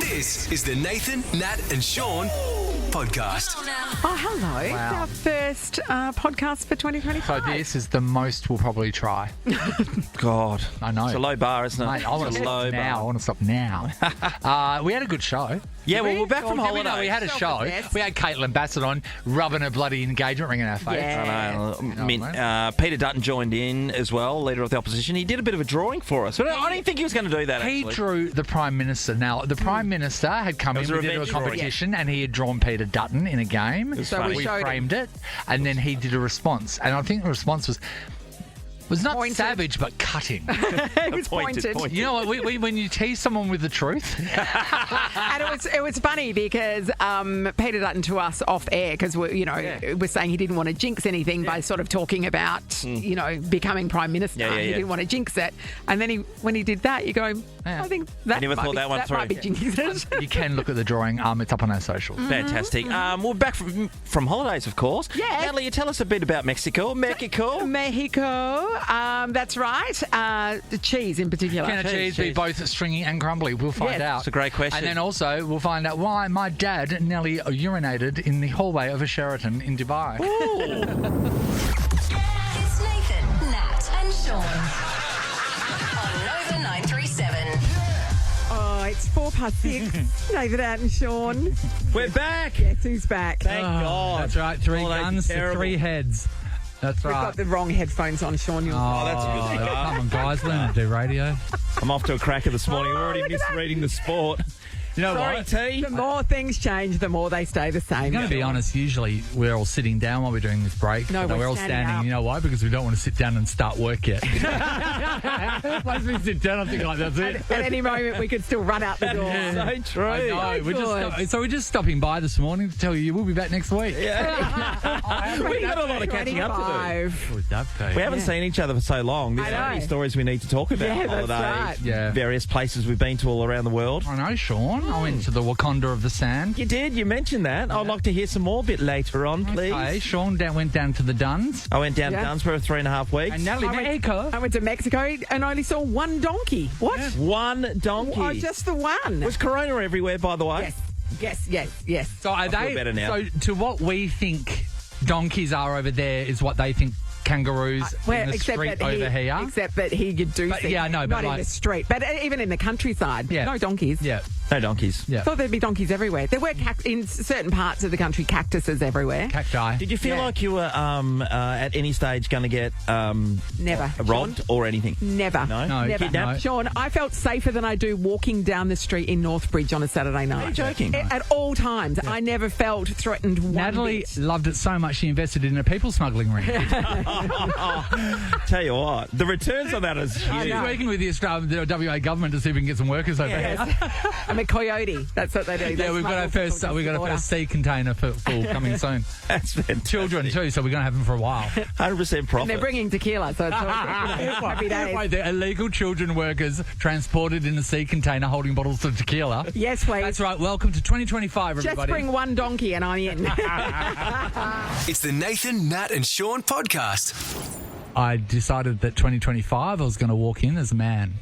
This is the Nathan, Nat and Sean podcast. Oh, hello. Wow. It's our first podcast for 2025. So this is the most we'll probably try. God. I know. It's a low bar, isn't it? Mate, I want It's to a stop low now. I bar. want to stop now. We had a good show. Yeah, well, we're back from Did we? holiday. No, we had a show. Yes. We had Caitlin Bassett on, rubbing a bloody engagement ring in our face. Yeah. I know. Peter Dutton joined in as well, leader of the opposition. He did a bit of a drawing for us. But I didn't think he was going to do that, He actually. drew the Prime Minister. Now, the Prime Minister had come It was in, a we did a revenge drawing. competition, and he had drawn Peter Dutton in a game. was So funny. we showed framed it, and then he did a response. And I think the response was not Pointed. savage, but cutting. It was Pointed. pointed. You know what? When you tease someone with the truth, And it was funny because Peter Dutton to us off air, because we're saying he didn't want to jinx anything by sort of talking about becoming Prime Minister. Yeah. He didn't want to jinx it. And then when he did that, you go, Yeah. I think that I never might thought be, that one through. might be jinxing it. you can look at the drawing. It's up on our socials. Fantastic. We're back from holidays, of course. Yes. Natalie, you tell us a bit about Mexico. Mexico, that's right. The cheese in particular. Can a cheese be both stringy and crumbly? We'll find Yes. out. It's a great question. And then also we'll find out why my dad nearly urinated in the hallway of a Sheraton in Dubai. It's Nathan, Nat, and Sean on Nova 937. Oh, it's 6:04. Nathan out and Sean. We're back. Guess who's back? Thank God. That's right. 3 Holidays are guns to terrible. 3 heads. That's We've right. got the wrong headphones on, Sean. Oh, that's a good start. Come on, guys. Learn to do radio. I'm off to a cracker this morning. We're already look at that. misreading the sport. You know Sorry, what? T. The more things change, the more they stay the same. I'm going to be honest, usually we're all sitting down while we're doing this break. No, but we're all standing standing. up. You know why? Because we don't want to sit down and start work yet. Once we sit down, I think like that's it. At any moment, we could still run out the door. So true. I know. We're just stopping by this morning to tell you we'll be back next week. We got a lot of catching up to do. 25. Would that be? We haven't seen each other for so long. There's I so many know. stories we need to talk about. Yeah, that's Holidays, right. Yeah. various places we've been to all around the world. I know, Sean. I went to the Wakanda of the Sand. You did. You mentioned that. I'd like to hear some more a bit later on, please. Okay, Sean went down to the Duns. I went down Yeah. to Dunsborough 3.5 weeks. And Natalie, I went to Mexico and only saw one donkey. What? One donkey. Oh, just the one. Was Corona everywhere, by the way? Yes. So are feel they? better now. So to what we think donkeys are over there is what they think kangaroos in the street over here. Except that here you do But, see. yeah, I know, but Not in like- the street, but even in the countryside. Yeah. No donkeys. Yeah, No donkeys. yeah. I thought there'd be donkeys everywhere. There were in certain parts of the country cactuses everywhere. Cacti. Did you feel Yeah. like you were at any stage going to get Never. robbed or anything? Never. No? No, Never. Kidnapped? no. Sean, I felt safer than I do walking down the street in Northbridge on a Saturday night. Are you joking? At all times. I never felt threatened one Natalie bit. loved it so much she invested in a people smuggling ring. Tell you what, the returns on that is huge. She's working with the WA government to see if we can get some workers over here. I'm a coyote. That's what they do. Yeah, we've got our first sea container full coming soon. That's fantastic. Children too, so we're going to have them for a while. 100% And profit. they're bringing tequila, so it's all happy days. Wait, they're illegal children workers transported in a sea container holding bottles of tequila. Yes, please. That's right. Welcome to 2025, Just everybody. bring one donkey and I'm in. It's the Nathan, Nat and Sean podcast. I decided that 2025 I was going to walk in as a man.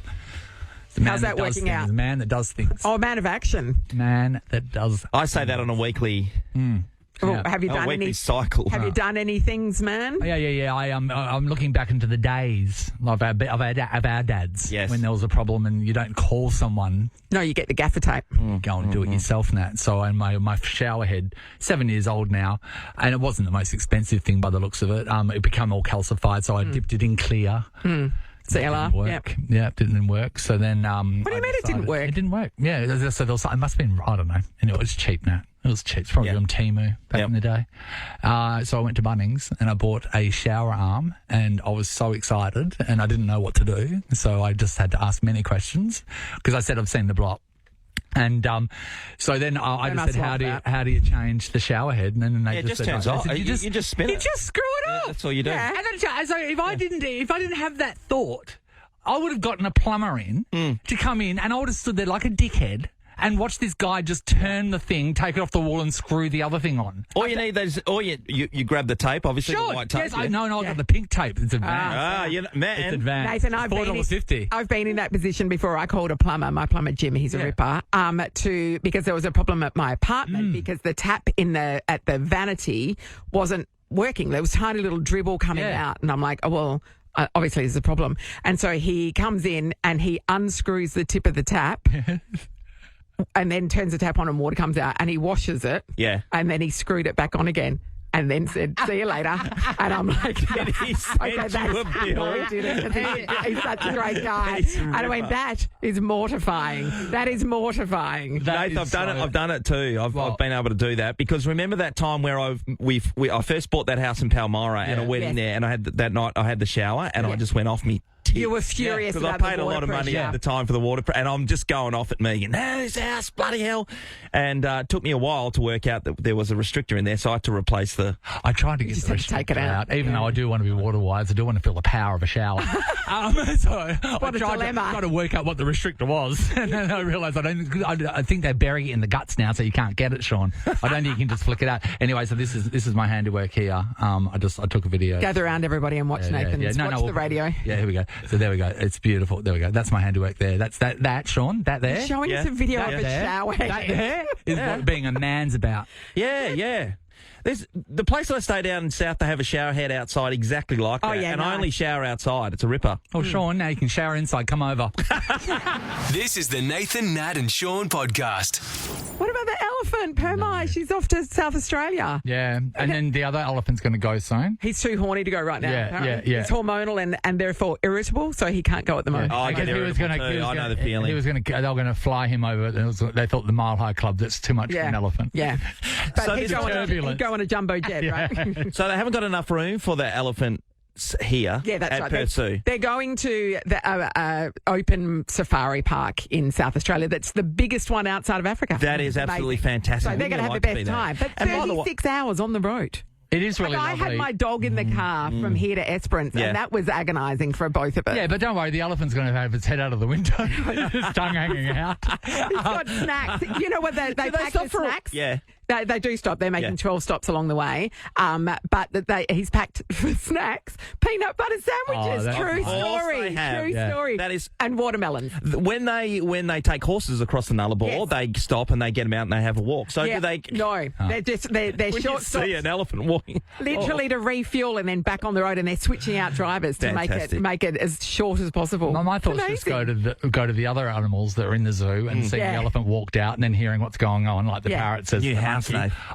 The man How's that does working things, out? The man that does things. Oh, man of action. Man that does. I say that on a weekly, Oh, have you done weekly any? cycle. Have you done any things, man? Yeah. I'm looking back into the days of our dads. Yes. When there was a problem and you don't call someone, No, you get the gaffer tape. you go and do it yourself, Nat. So my shower head, 7 years old now, and it wasn't the most expensive thing by the looks of it. It became all calcified, so I dipped it in clear. CLR. Didn't work. Yep. Yeah, it didn't work. So then, What do you mean it didn't work? It didn't work. Yeah, so there was, it must have been, I don't know. And it was cheap now. It was cheap. It's probably Yeah. on Temu back in the day. So I went to Bunnings and I bought a shower arm and I was so excited and I didn't know what to do. So I just had to ask many questions because I said I've seen the block. And so then I just must said, love that. how do you change the shower head? And then they Yeah, it just said, turns I off. said, You just spin you it. just screw it off. That's all you do. Yeah. And then, so if I didn't have that thought, I would have gotten a plumber in to come in, and I would have stood there like a dickhead and watch this guy just turn the thing, take it off the wall, and screw the other thing on. All you need those. Or you grab the tape, obviously the white tape. Yes, I got the pink tape. It's advanced. It's advanced. Nathan, I've been in that position before. I called a plumber, my plumber Jim, he's a ripper, because there was a problem at my apartment because the tap at the vanity wasn't working. There was tiny little dribble coming out, and I'm like, oh well. Obviously, there's a problem. And so he comes in and he unscrews the tip of the tap and then turns the tap on and water comes out and he washes it. Yeah. And then he screwed it back on again. And then said, see you later. And I'm like, Did he send you a bill? No, he didn't. He's such a great guy. And I went, that is mortifying. That is mortifying. Nathan, I've done it too. I've been able to do that because remember that time where I first bought that house in Palmyra and I went in there and I had that night I had the shower and I just went off me. You were furious because I paid a lot of money at the time for the water, and I'm just going off at Megan. No, this house, bloody hell! And it took me a while to work out that there was a restrictor in there, so I had to replace the. I tried to get the restrictor out, even though I do want to be water wise. I do want to feel the power of a shower. So I tried to work out what the restrictor was, and then I realised I think they bury it in the guts now, so you can't get it, Sean. I don't think you can just flick it out. Anyway, so this is my handiwork here. I took a video. Gather around, everybody, and watch Nathan. Watch the radio. Yeah, here we go. So there we go. It's beautiful. There we go. That's my handiwork there. That's that Sean. That there. He's showing us a video of a shower. That there is what being a man's about. Yeah. There's the place I stay down in South. They have a shower head outside exactly like that. And I only shower outside. It's a ripper. Oh, Sean, now you can shower inside. Come over. This is the Nathan, Nat and Sean podcast. What about the elephant? Permai, she's off to South Australia. Yeah, and then the other elephant's going to go soon. He's too horny to go right now. Yeah. He's hormonal and therefore irritable, so he can't go at the moment. Oh, I get irritable too. I know the feeling. They were going to fly him over. They thought the Mile High Club, that's too much for an elephant. Yeah. But So he'd go on a jumbo jet, right? So they haven't got enough room for the elephant here at Perth Zoo. They're going to the open safari park in South Australia. That's the biggest one outside of Africa. That is absolutely fantastic. So they're going to have the best time. But 36 hours on the road. It is really lovely. lovely. I had my dog in the car from here to Esperance, and that was agonising for both of us. Yeah, but don't worry, the elephant's going to have its head out of the window, its tongue hanging out. It's got snacks. You know what? They pack the snacks. Yeah. They do stop. They're making 12 stops along the way. But he's packed for snacks, peanut butter sandwiches. True story. That is, and watermelons. When they take horses across the Nullarbor, they stop and they get them out and they have a walk. So do they? No, they're short stops. See an elephant walking, literally to refuel and then back on the road, and they're switching out drivers to make it as short as possible. My thoughts just go to the other animals that are in the zoo and seeing the elephant walked out and then hearing what's going on, like the parrot says.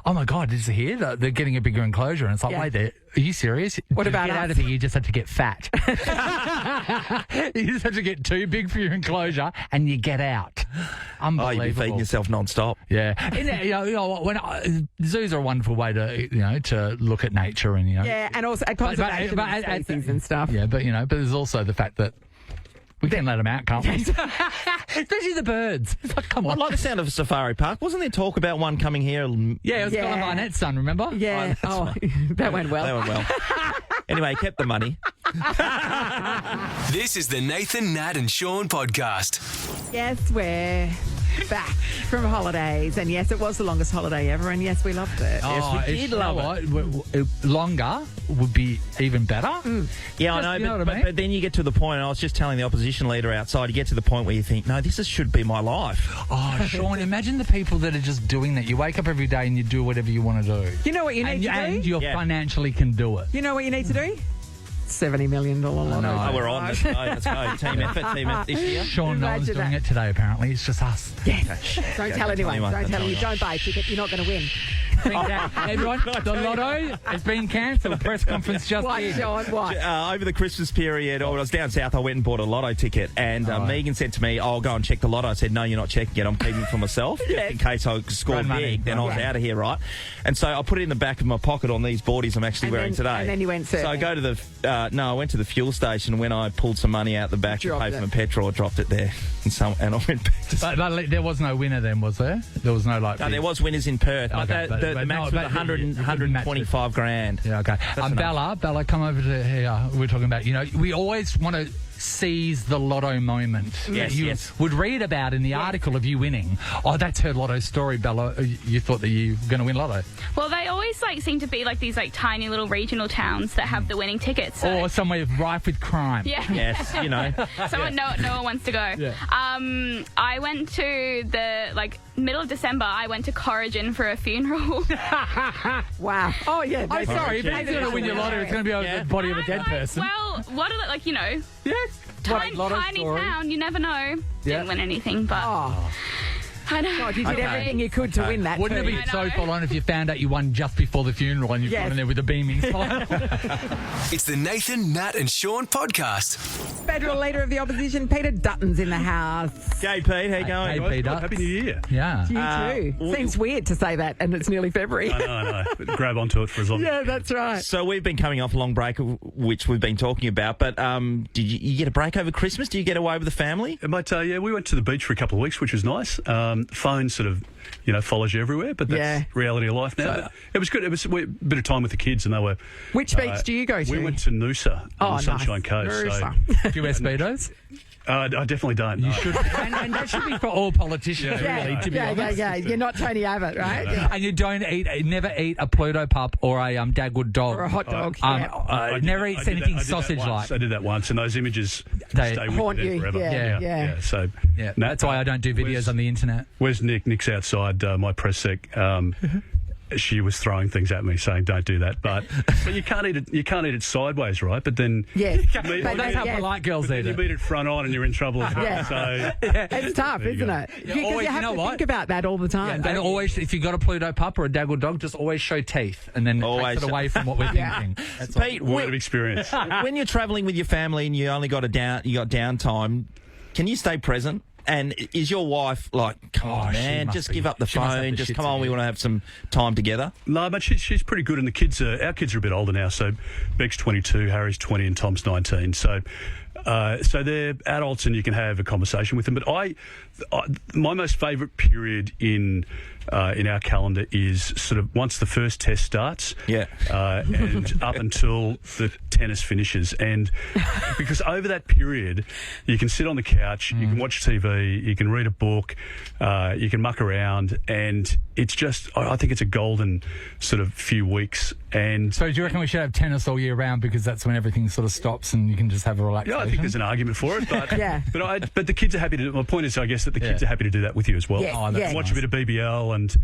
Oh my God, did you hear that? They're getting a bigger enclosure. And it's like, wait there. Are you serious? What about get out of here? You just have to get fat. You just have to get too big for your enclosure and you get out. Unbelievable. Oh, you'd be feeding yourself non-stop. Yeah. And, zoos are a wonderful way to look at nature and, Yeah, and also conservation of species and stuff. Yeah, but there's also the fact that we can let them out, can't we? Especially the birds. It's like, come on. I like the sound of a safari park. Wasn't there talk about one coming here? Yeah, it was Guy Barnett's son, remember? Yeah. That went well. That went well. Anyway, he kept the money. This is the Nathan, Nat and Sean podcast. Yes, we're back from holidays. And yes, it was the longest holiday ever. And yes, we loved it. Yes, we did love it. Longer would be even better. Yeah, I know. But then you get to the point, and I was just telling the opposition leader outside, you get to the point where you think, no, this should be my life. Oh, Sean, imagine the people that are just doing that. You wake up every day and you do whatever you want to do. You know what you need to do? And you financially can do it. You know what you need to do? $70 million lotto. No, we're on. Let's go. Team effort this year. Sean Nolan's doing it today, apparently. It's just us. Yes. Don't tell anyone. Don't tell anyone. Don't buy a ticket. You're not going to win. Everyone, the lotto has been cancelled. Press conference just did. What? Over the Christmas period, I was down south, I went and bought a lotto ticket, and Megan said to me, I'll go and check the lotto. I said, no, you're not checking it. I'm keeping it for myself. Just in case I scored big, then I was out of here, right? And so I put it in the back of my pocket on these boardies I'm actually wearing today. And then you went surfing. So I go to the, I went to the fuel station. When I pulled some money out the back to pay for my petrol, I dropped it there. And I went back to... But there was no winner then, was there? There was no No, there was winners in Perth. The match was 125 grand. Yeah, okay. Bella, come over to here. We're talking about, we always want to seize the lotto moment Yes, that you yes. would read about in the article of you winning? Oh, that's her lotto story, Bella. You thought that you were going to win lotto. Well, they always seem to be these tiny little regional towns that have the winning tickets. So. Or somewhere rife with crime. Yeah. Yes, Someone no one wants to go. Yeah. I went to the middle of December. I went to Corrigan for a funeral. Wow. Oh, yeah. I'm sorry, if you're going to win your lotto, it's going to be over the body of a dead person. Well, what are Yes. tiny story. town. You never know. Yeah. Didn't win anything, but Oh, I know. God, you did everything you could to win that. Wouldn't it too. be so I know. full on if you found out you won just before the funeral and you've Yes. gone in there with a beaming smile? It's the Nathan, Nat and Sean podcast. Federal Leader of the Opposition, Peter Dutton's in the house. G'day, Pete. How you going? Hey, Peter. Happy New Year. Yeah. You too. Seems weird to say that, and it's nearly February. I know. But grab onto it for as long Yeah, that's right. So we've been coming off a long break, which we've been talking about. But did you get a break over Christmas? Do you get away with the family? Mate, yeah, we went to the beach for a couple of weeks, which was nice. Phone sort of, follows you everywhere, but that's Yeah. reality of life now. But it was good. It was a bit of time with the kids, and they were... Which beach do you go to? We went to Noosa on the Sunshine Coast. Noosa. So, Do you wear Speedos? I definitely don't. No. and that should be for all politicians, really, to be honest. Yeah. You're not Tony Abbott, right? And you never eat a Pluto pup or a Dagwood dog. Or a hot dog. Never eats anything I did that sausage-like. once. I did that once, and those images They stay haunt with you. you forever. Yeah. So Yeah, Nat, that's why I don't do videos on the internet. Where's Nick? Nick's outside my press sec. She was throwing things at me, saying, "Don't do that." But you can't eat it. You can't eat it sideways, right? But then, Yes. Well, that's how polite girls eat you it. beat it front on, and you're in trouble as well. Yeah. So It's tough, There you isn't go. it? Yeah, Because always- you have you know to what? think about that all the time. And don't you? always, if you've got a Pluto pup or a Dagwood dog, just always show teeth, and then it Always. takes it away from what we're Yeah. thinking. That's all. Pete, word of experience. when you're travelling with your family and you only got downtime, can you stay present? And is your wife come Oh, on, she man, must just be. give up the She must have phone, the just shits come on, we again. want to have some time together? No, but she's pretty good, and the kids our kids are a bit older now. So Beck's 22, Harry's 20, and Tom's 19. So they're adults, and you can have a conversation with them. But my most favourite period in our calendar is sort of once the first test starts, and up until the tennis finishes, and because over that period you can sit on the couch, you can watch TV, you can read a book, you can muck around, and it's just I think it's a golden sort of few weeks. And So do you reckon we should have tennis all year round because that's when everything sort of stops and you can just have a relaxation? yeah, I think there's an argument for it, but Yeah. but the kids are happy to. My point is, I guess that the kids Yeah. are happy to do that with you as well. Yes, yes. Watch a bit of BBL and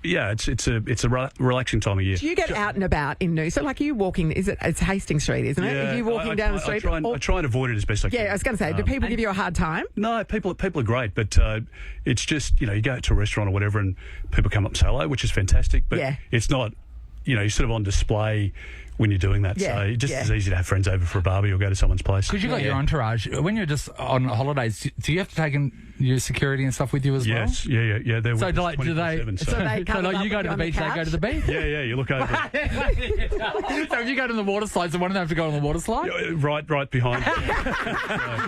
yeah, it's a relaxing time of year. Do you get out and about in Noosa? Like, are you walking? It's Hastings Street, isn't it? Are you walking down the street? I try and avoid it as best I can. Yeah, I was going to say, do people give you a hard time? No, people are great, but it's just you go to a restaurant or whatever, and people come up and say hello, which is fantastic. But Yeah. it's not, you're sort of on display when you're doing that. Yeah, So just yeah. as easy to have friends over for a barbie or go to someone's place. Because you've got your entourage. When you're just on holidays, do you have to take your security and stuff with you as well? Yes, yeah. They're So with do us they? 24/7, So they So cuddle like up you go with to you the on the beach, they go to the couch? beach. yeah, you look over. So if you go to the water slides, does one of them have to go on the water slide? right behind.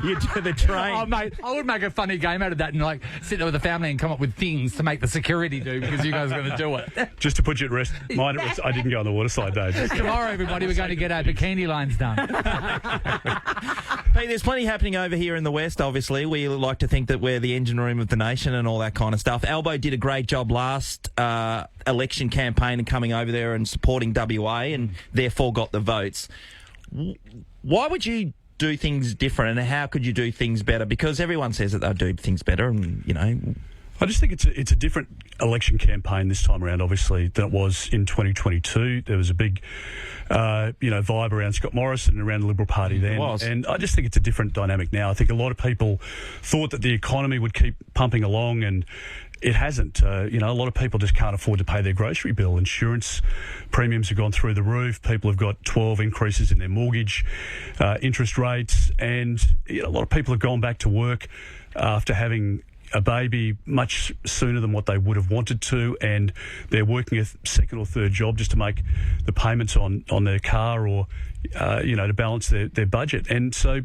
You do the train. Oh, mate, I would make a funny game out of that and sit there with the family and come up with things to make the security do because you guys are going to do it. Just to put you at rest. Mine, I didn't go on the water slide though. Tomorrow, everybody, we're going to get our bikini lines done. Hey, there's plenty happening over here in the West, obviously. We like to think that we're the engine room of the nation and all that kind of stuff. Albo did a great job last election campaign and coming over there and supporting WA and therefore got the votes. Why would you do things different and how could you do things better? Because everyone says that they'll do things better and, I just think it's a different election campaign this time around, obviously, than it was in 2022. There was a big, vibe around Scott Morrison and around the Liberal Party then. It was. And I just think it's a different dynamic now. I think a lot of people thought that the economy would keep pumping along, and it hasn't. A lot of people just can't afford to pay their grocery bill. Insurance premiums have gone through the roof. People have got 12 increases in their mortgage interest rates, and a lot of people have gone back to work after having a baby much sooner than what they would have wanted to, and they're working a second or third job just to make the payments on their car or to balance their budget. And so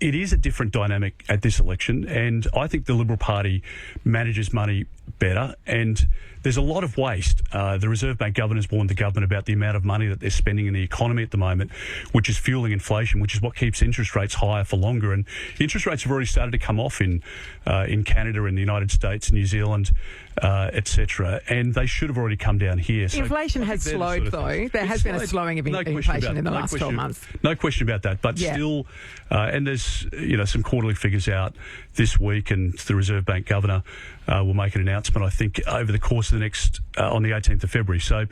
it is a different dynamic at this election, and I think the Liberal Party manages money better, and there's a lot of waste. The Reserve Bank governor's warned the government about the amount of money that they're spending in the economy at the moment, which is fueling inflation, which is what keeps interest rates higher for longer. And interest rates have already started to come off in Canada, in the United States, New Zealand, etc. And they should have already come down here. So inflation has slowed, though. There has been a slowing of inflation in the last 12 months. No question about that. But still, and there's some quarterly figures out this week, and the Reserve Bank governor will make an announcement, I think, over the course of the next on the 18th of February. So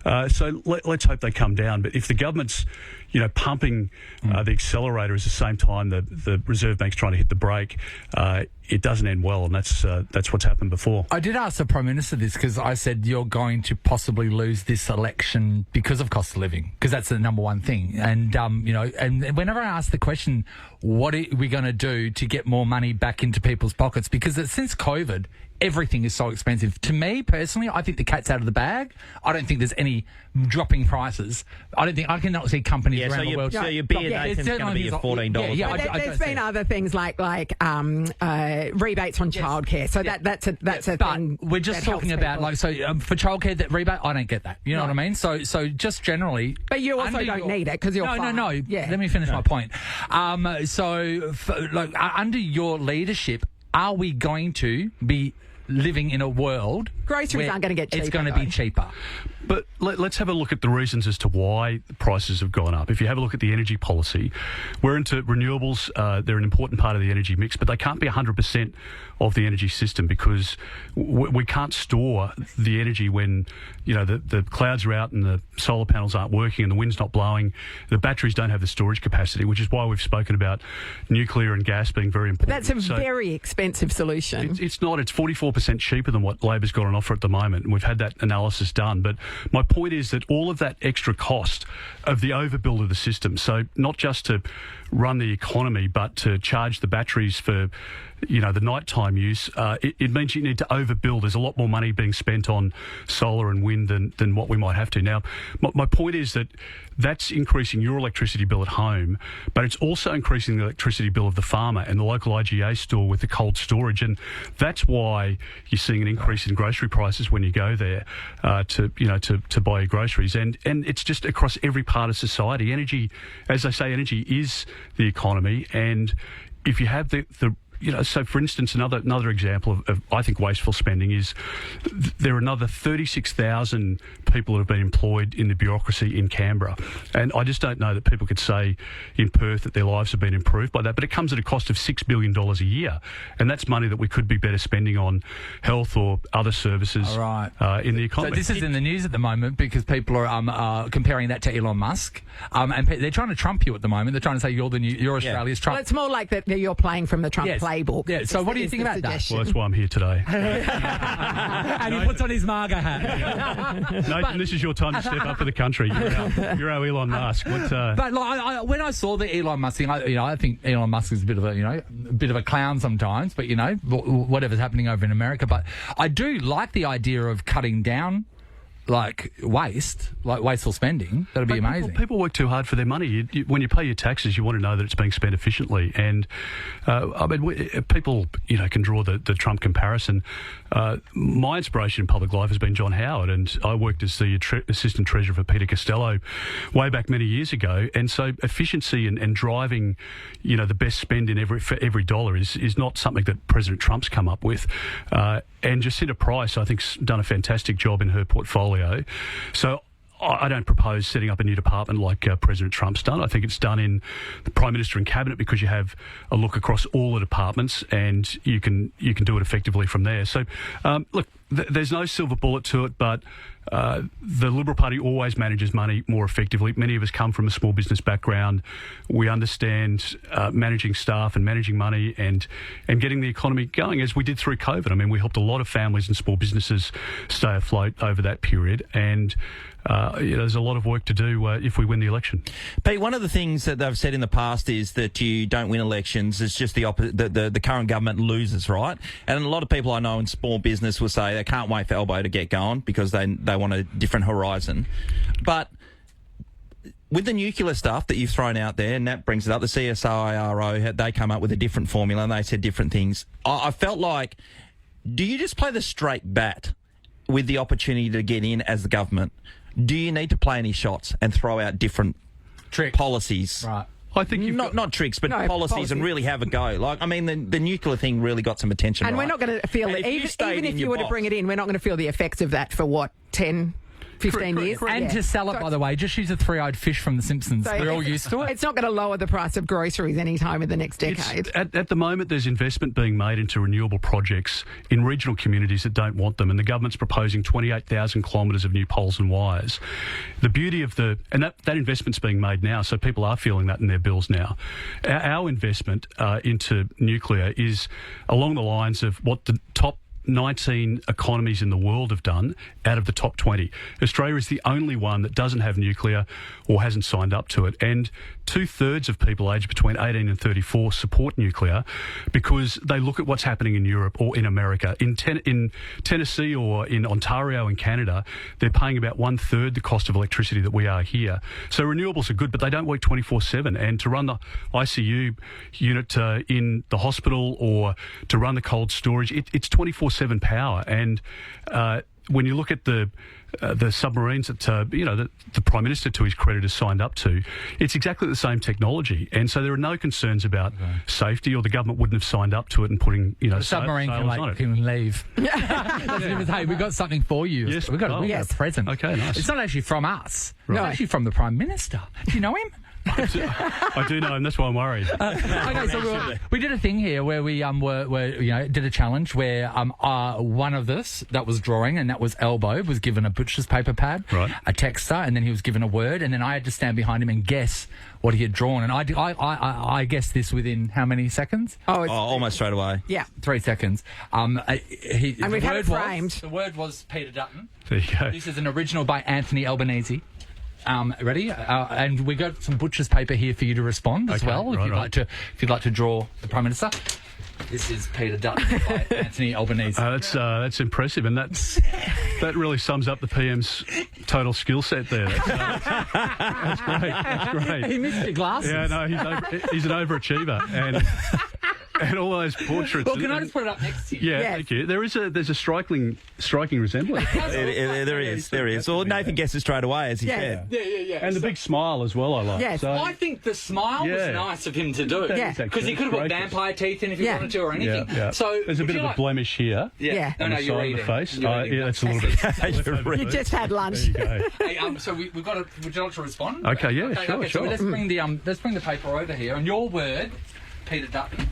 let's hope they come down. But if the government's pumping the accelerator at the same time the Reserve Bank's trying to hit the brake, it doesn't end well, and that's what's happened before. I did ask the Prime Minister this because I said you're going to possibly lose this election because of cost of living, because that's the number one thing. And and whenever I ask the question, what are we going to do to get more money back into people's pockets? Because since COVID, everything is so expensive. To me personally, I think the cat's out of the bag. I don't think there's any dropping prices. I cannot see companies around the world. So your beer, Nathan's going to be your $14. But there's been other things like rebates on childcare. So that's a thing. We're just talking about for childcare, that rebate. I don't get that. You know what I mean? So just generally. But you also don't need it because you're fine. No. Yeah. Let me finish my point. Under your leadership, are we going to be living in a world groceries aren't going to get cheaper? It's going to be cheaper. But let's have a look at the reasons as to why prices have gone up. If you have a look at the energy policy, we're into renewables. They're an important part of the energy mix, but they can't be 100% of the energy system because we can't store the energy when the clouds are out and the solar panels aren't working and the wind's not blowing. The batteries don't have the storage capacity, which is why we've spoken about nuclear and gas being very important. But that's a very expensive solution. It's not. It's 44% cheaper than what Labor's got on offer at the moment, and we've had that analysis done. But my point is that all of that extra cost of the overbuild of the system, so not just to run the economy, but to charge the batteries for the nighttime use, it means you need to overbuild. There's a lot more money being spent on solar and wind than what we might have to. Now, my point is that that's increasing your electricity bill at home, but it's also increasing the electricity bill of the farmer and the local IGA store with the cold storage. And that's why you're seeing an increase in grocery prices when you go there to buy your groceries. And it's just across every part of society. Energy, as I say, energy is the economy. And if you have so for instance, another example of I think wasteful spending is there are another 36,000 people that have been employed in the bureaucracy in Canberra, and I just don't know that people could say in Perth that their lives have been improved by that. But it comes at a cost of $6 billion a year, and that's money that we could be better spending on health or other services in the economy. So this is in the news at the moment because people are comparing that to Elon Musk, and they're trying to Trump you at the moment. They're trying to say you're Australia's Trump. Well, it's more like that you're playing from the Trump playbook. Yeah. So what do you think about that? Well, that's why I'm here today. And he puts on his MAGA hat. Nathan, this is your time to step up for the country. You're our Elon Musk. But when I saw the Elon Musk thing, I think Elon Musk is a bit of a clown sometimes. But whatever's happening over in America. But I do like the idea of cutting down wasteful spending. That'd be amazing. People work too hard for their money. When you pay your taxes, you want to know that it's being spent efficiently. And people, can draw the Trump comparison. My inspiration in public life has been John Howard, and I worked as the assistant treasurer for Peter Costello way back many years ago. And so efficiency and driving, the best spend for every dollar is not something that President Trump's come up with. And Jacinta Price, I think, has done a fantastic job in her portfolio. So I don't propose setting up a new department like President Trump's done. I think it's done in the Prime Minister and Cabinet because you have a look across all the departments and you can do it effectively from there. So, look, there's no silver bullet to it, but the Liberal Party always manages money more effectively. Many of us come from a small business background. We understand managing staff and managing money and getting the economy going, as we did through COVID. I mean, we helped a lot of families and small businesses stay afloat over that period, and there's a lot of work to do if we win the election. Pete, one of the things that they've said in the past is that you don't win elections. It's just the opposite. The current government loses, right? And a lot of people I know in small business will say they can't wait for Albo to get going because they want a different horizon. But with the nuclear stuff that you've thrown out there, and that brings it up, the CSIRO, they come up with a different formula and they said different things. I felt like, do you just play the straight bat with the opportunity to get in as the government? Do you need to play any shots and throw out different policies? Right. I think you've not tricks, but policies and really have a go. Like, I mean, the nuclear thing really got some attention. And right? we're not going to feel And it. Even if you were to box- bring it in, we're not going to feel the effects of that for 10, 15 years. And Yeah. to sell it, by the way, just use a three-eyed fish from The Simpsons. So We're all used to it. It's not going to lower the price of groceries anytime in the next decade. At the moment, there's investment being made into renewable projects in regional communities that don't want them, and the government's proposing 28,000 kilometres of new poles and wires. The beauty of that investment's being made now, so people are feeling that in their bills now. Our investment into nuclear is along the lines of what the top 19 economies in the world have done out of the top 20. Australia is the only one that doesn't have nuclear or hasn't signed up to it. And 2/3 of people aged between 18 and 34 support nuclear because they look at what's happening in Europe or in America. In Tennessee or in Ontario in Canada, they're paying about 1/3 the cost of electricity that we are here. So renewables are good, but they don't work 24/7. And to run the ICU unit in the hospital or to run the cold storage, it's 24/7 power. And when you look at the submarines that the Prime Minister, to his credit, has signed up to, it's exactly the same technology, and so there are no concerns about safety, or the government wouldn't have signed up to it and putting the submarine sailors on it. can leave. Hey, we've got something for you. Yes. We've got a present. Okay, nice. It's not actually from us. Right. It's actually from the Prime Minister. Do you know him? I do know him. That's why I'm worried. Okay, so we did a thing here where we did a challenge where one of us that was drawing, and that was Elbow, was given a butcher's paper pad, right, a texter, and then he was given a word, and then I had to stand behind him and guess what he had drawn, and I guessed this within how many seconds? Almost straight away. Yeah, 3 seconds. And we've had it framed. The word was Peter Dutton. There you go. This is an original by Anthony Albanese. Ready? And we got some butcher's paper here for you to respond as well. If you'd like to draw the Prime Minister. This is Peter Dutton by Anthony Albanese. That's impressive, and that really sums up the PM's total skill set there. That's great. That's great. He missed your glasses. Yeah, no, he's an overachiever, and all those portraits. Well, can I just put it up next to you? Yeah, thank you. There's a striking resemblance. There is. Well, Nathan guesses straight away, as he said. Yeah. And the big smile as well, I like. Yes. So, I think the smile was nice of him to do. Yeah. Because he could have got vampire teeth in if he wanted to, or anything. Yeah. So there's a bit of a blemish here. Yeah. No, on the you're side eating. of the face. You're eating. That's a little bit. You just had lunch. There you go. Hey, so we've got to. Would you like to respond? Okay, yeah, sure. So let's bring the paper over here, and your word, Peter Dutton,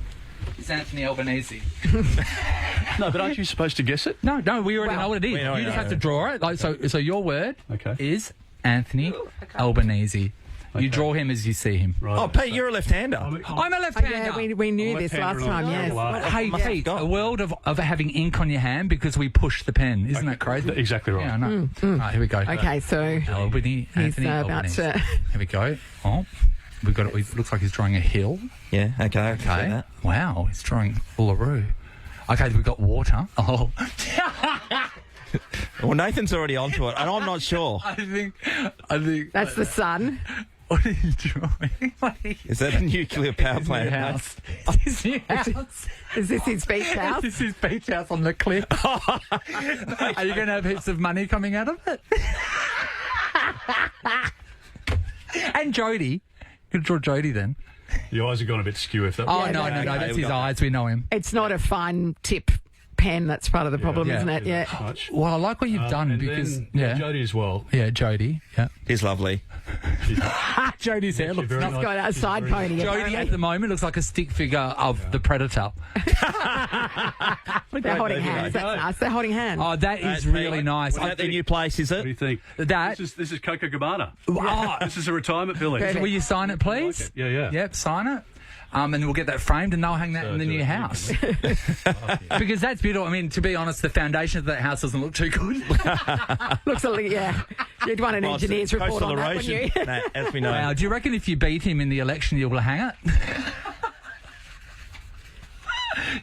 is Anthony Albanese. No, but aren't you supposed to guess it? No, we already know what it is. You just have to draw it. So your word is Anthony Albanese. You draw him as you see him. Right. Oh, Pete, you're a left-hander. I'm a left-hander. Yeah, we knew this last time, yes. Hey, Pete, a world of having ink on your hand because we push the pen. Isn't that crazy? Exactly right. Yeah, I know. Right, here we go. Okay, so Anthony about Albanese. to... Here we go. Oh, we've got it. It looks like he's drawing a hill. Yeah, okay. I can see that. Wow, he's drawing Uluru. Okay, we've got water. Oh. Well, Nathan's already onto it, and I'm not sure. I think That's the sun. What are you drawing? Is that a nuclear power His plant? new house. His new house. Is this his beach house? This is his beach house on the cliff. Are you going to have heaps of money coming out of it? And Jody. You could draw Jody then. Your eyes have gone a bit skew if that. Oh, Yeah, no, okay, that's his eyes. We know him. It's not a fine tip pen that's part of the problem, Yeah. isn't it? Yeah. Much. Well, I like what you've done And because... then, Jodie as well. Yeah, Jody. Yeah. He's lovely. Jody's hair looks very nuts. nice. Got a side pony. Jody at the moment looks like a stick figure of the Predator. They're holding hands. That's nice. They're holding hands. Oh, that is really nice. Is that their new place, is What do you it? think? That... This is Coco Cabana. Oh, This is a retirement village. will you sign it, please? Yeah. Yep, sign it. And then we'll get that framed and they'll hang that in the new house. Because that's beautiful. I mean, to be honest, the foundation of that house doesn't look too good. Looks a little, yeah. You'd want an engineer's report Coastal on that, erosion. wouldn't you? No, as we know. Wow, do you reckon if you beat him in the election, you'll hang it?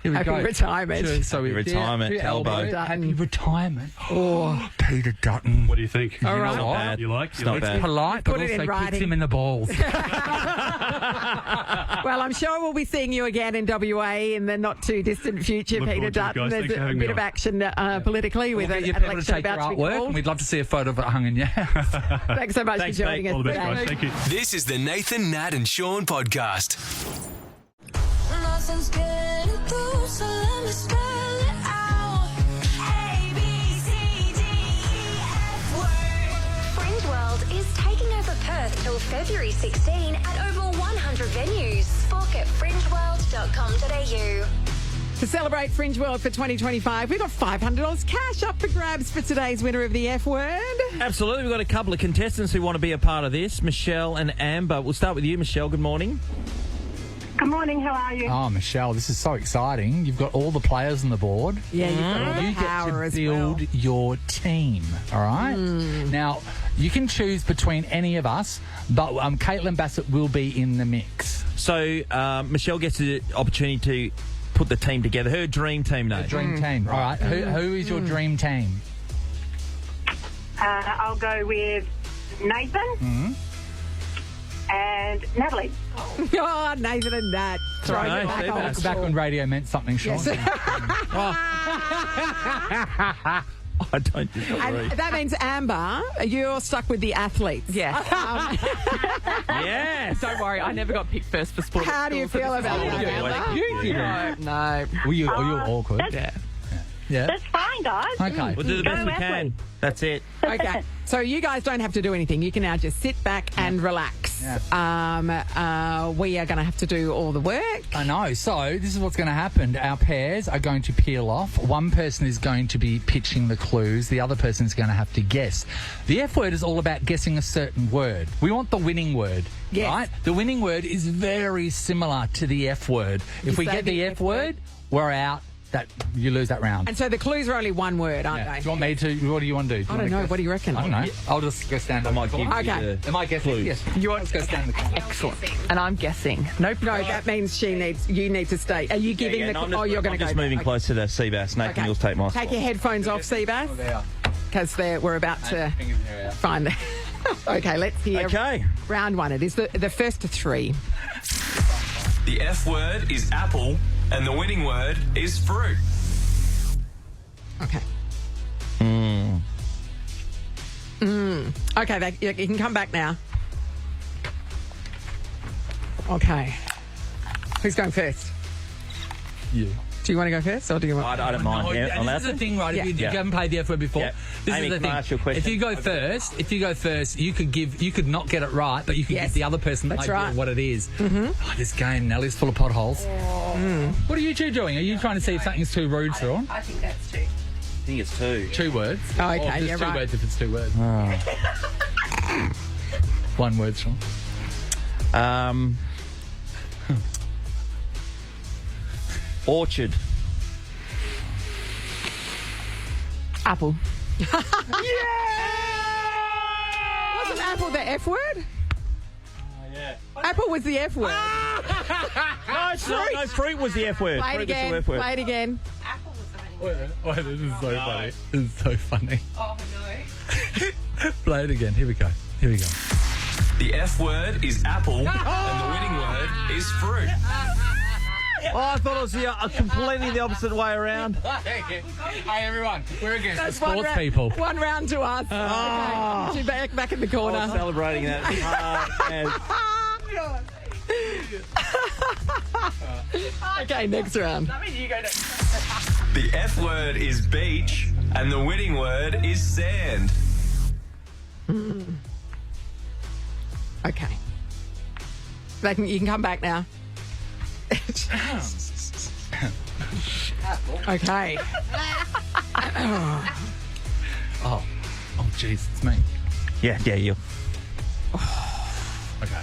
Here we Happy go. retirement. So Happy retirement, Talbot. Happy retirement. Oh, Peter Dutton. What do you think? All right. Not bad. You like? It's You not like? bad. It's polite, but Put it in also kicks writing. him in the balls. Well, I'm sure we'll be seeing you again in WA in the not too distant future, Look Peter forward to it, Dutton. guys. There's Thanks for a having bit me of on. action politically with We'll an get your people to election take your about to be artwork, and called. we'd love to see a photo of it hung in your house. Thanks so much Thanks, for joining mate. us. All the best, today. guys. Thank you. This is the Nathan, Nat and Sean podcast. Nothing's getting through, so let me spell it out. A, B, C, D, E, F, word. Fringe World is taking over Perth till February 16 at over 100 venues. Book at fringeworld.com.au. To celebrate Fringe World for 2025, we've got $500 cash up for grabs for today's winner of the F word. Absolutely. We've got a couple of contestants who want to be a part of this, Michelle and Amber. We'll start with you, Michelle. Good morning. Good morning, how are you? Oh, Michelle, this is so exciting. You've got all the players on the board. Yeah, you've got all the You power get as to well. build your team, all right? Now, you can choose between any of us, but Caitlin Bassett will be in the mix. So Michelle gets the opportunity to put the team together, her dream team, Nate. Dream team, all right? Who is your dream team? I'll go with Nathan and Natalie. Oh, Nathan and Nat. Throwing Nice, it back Nathan. old Back school. when radio meant something, Sean. Yes. I don't disagree. And that means, Amber, you're stuck with the athletes. Yes. Yes. Don't worry, I never got picked first for sport. How do you feel about that, Amber? You didn't. No. Were you awkward? That's, Yeah. that's fine, guys. Okay. We'll do the best Go we can. athletes. That's it. Okay, so you guys don't have to do anything. You can now just sit back and relax. We are going to have to do all the work. I know. So this is what's going to happen. Our pairs are going to peel off. One person is going to be pitching the clues. The other person is going to have to guess. The F word is all about guessing a certain word. We want the winning word. Yes. Right? The winning word is very similar to the F word. If we say get the F word, we're out. That you lose that round. And so the clues are only one word, aren't Yeah. they? Do you want me to? What do you want to do? I don't know. What do you reckon? I don't know. I'll just go stand up. I might give you Okay. the Am I guessing? clues. Yes. Let's go stand in the corner. Excellent. And I'm guessing. Nope. No, that means you need to stay. Are you giving the? No, I'm oh, you're going I'm to go. just moving Okay. close to the Seabass. Nathan, Okay. you'll take my spot. Take your headphones off, Seabass, There. because we're about to Fingers in your ear. find the. Okay, let's hear Okay. round one. It is the first to three. The F word is apple and the winning word is fruit. Okay. Okay, you can come back now. Okay. Who's going first? You. Do you want to go first, or do you want? I don't mind. No, Yeah, I'm this is allowed the thing, right? Yeah. If you Yeah. haven't played the F word before, Yeah. this Amy, is the can I thing. ask you a question? If you go first, you could not get it right, but you could Yes. give the other person the That's idea right. of what it is. Oh, this game, Nellie's full of potholes. What are you two doing? Are you trying to see if something's too rude, Sean? I think that's too. I think it's two. 2 words. Oh, okay, Or if yeah, there's 2 right. words if it's 2 words. 1 word, Sean. Orchard. Apple. Wasn't apple the F word? Yeah. Apple was the F word. No, it's not. No, fruit was the F word. Play it Fruit was again. the F word. Play it again. Oh, this is so funny. This is so funny. Oh, no. Play it again. Here we go. The F word is apple and the winning word is fruit. Oh, I thought it was completely the opposite way around. Hey, everyone. We're against the One sports ra- people. One round to us. Okay. You back in the I was corner. celebrating that. Okay, next round. I mean, you go next. The F word is beach and the winning word is sand. Okay. You can come back now. Okay. Oh, jeez, it's me. Yeah, you. Okay.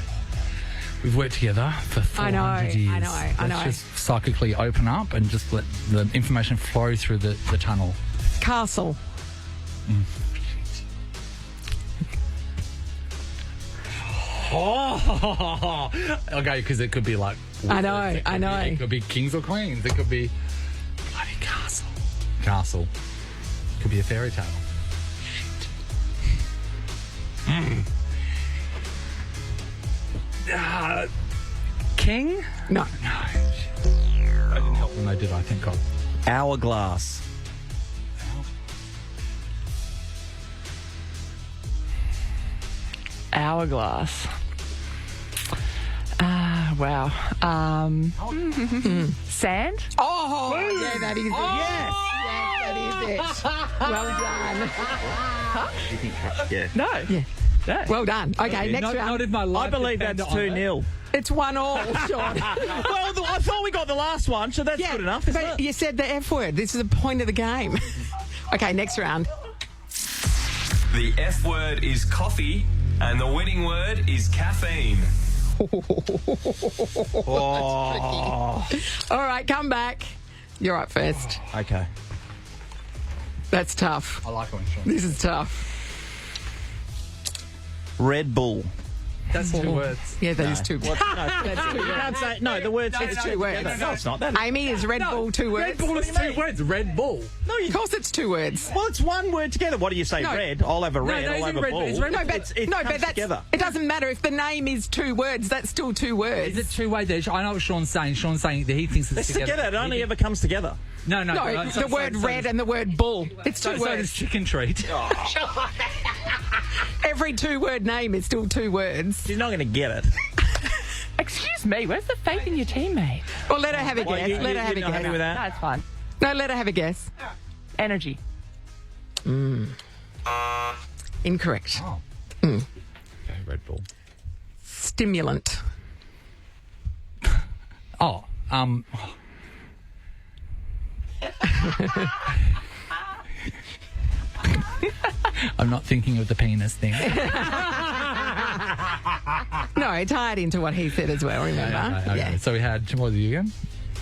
We've worked together for 400 years. I know. Let's just psychically open up and just let the information flow through the tunnel. Castle. Oh, okay, because it could be like I know, It could I know. It could be kings or queens. It could be bloody castle. Castle. Could be a fairy tale. Shit. King? No. I didn't help them, though, did I? Thank God. Hourglass. Hourglass. Wow. Sand? Oh, yeah, that is it. Yes. Yes, that is it. Well done. Yeah. No. Yeah. No. Well done. Okay, next not, round. Not if my life I believe that's depended on it. 2-0. It's 1-1, Sean. Well, I thought we got the last one, so that's good enough, isn't but it? you said the F word. This is the point of the game. Okay, next round. The F word is coffee, and the winning word is caffeine. All right, come back. You're up first. Okay. That's tough. I like when Sean. This is tough. Red Bull. That's 2 words. Yeah, that is 2 words. No, that's you can't say no. The words. It's 2 words. No, it's not. That Amy, is Red Bull 2 words? Red Bull is 2 words. Red Bull. no, you, Of course it's 2 words. well, it's one word together. What do you say? No. Red. I'll have a red. no, I'll it's have a red- bull. it's red- No, but, it no, comes but that's, together. it doesn't matter. If the name is 2 words, that's still 2 words. Is it 2 ways there? I know what Sean's saying. Sean's saying that he thinks it's It's together. It only ever comes together. No. No, so- the word so- red and the word bull. It's 2 So does words. chicken treat. Every 2-word name is still 2 words. She's not going to get it. Excuse me, where's the faith in your teammate? Well, let her have a Well, guess. Let her have a you're not happy with guess. No, that? it's fine. No, let her have a guess. Energy. Incorrect. Oh. Okay, Red Bull. Stimulant. Oh, I'm not thinking of the penis thing. No, tie it into what he said as well, remember? Okay. Yeah. So we had, what was it again?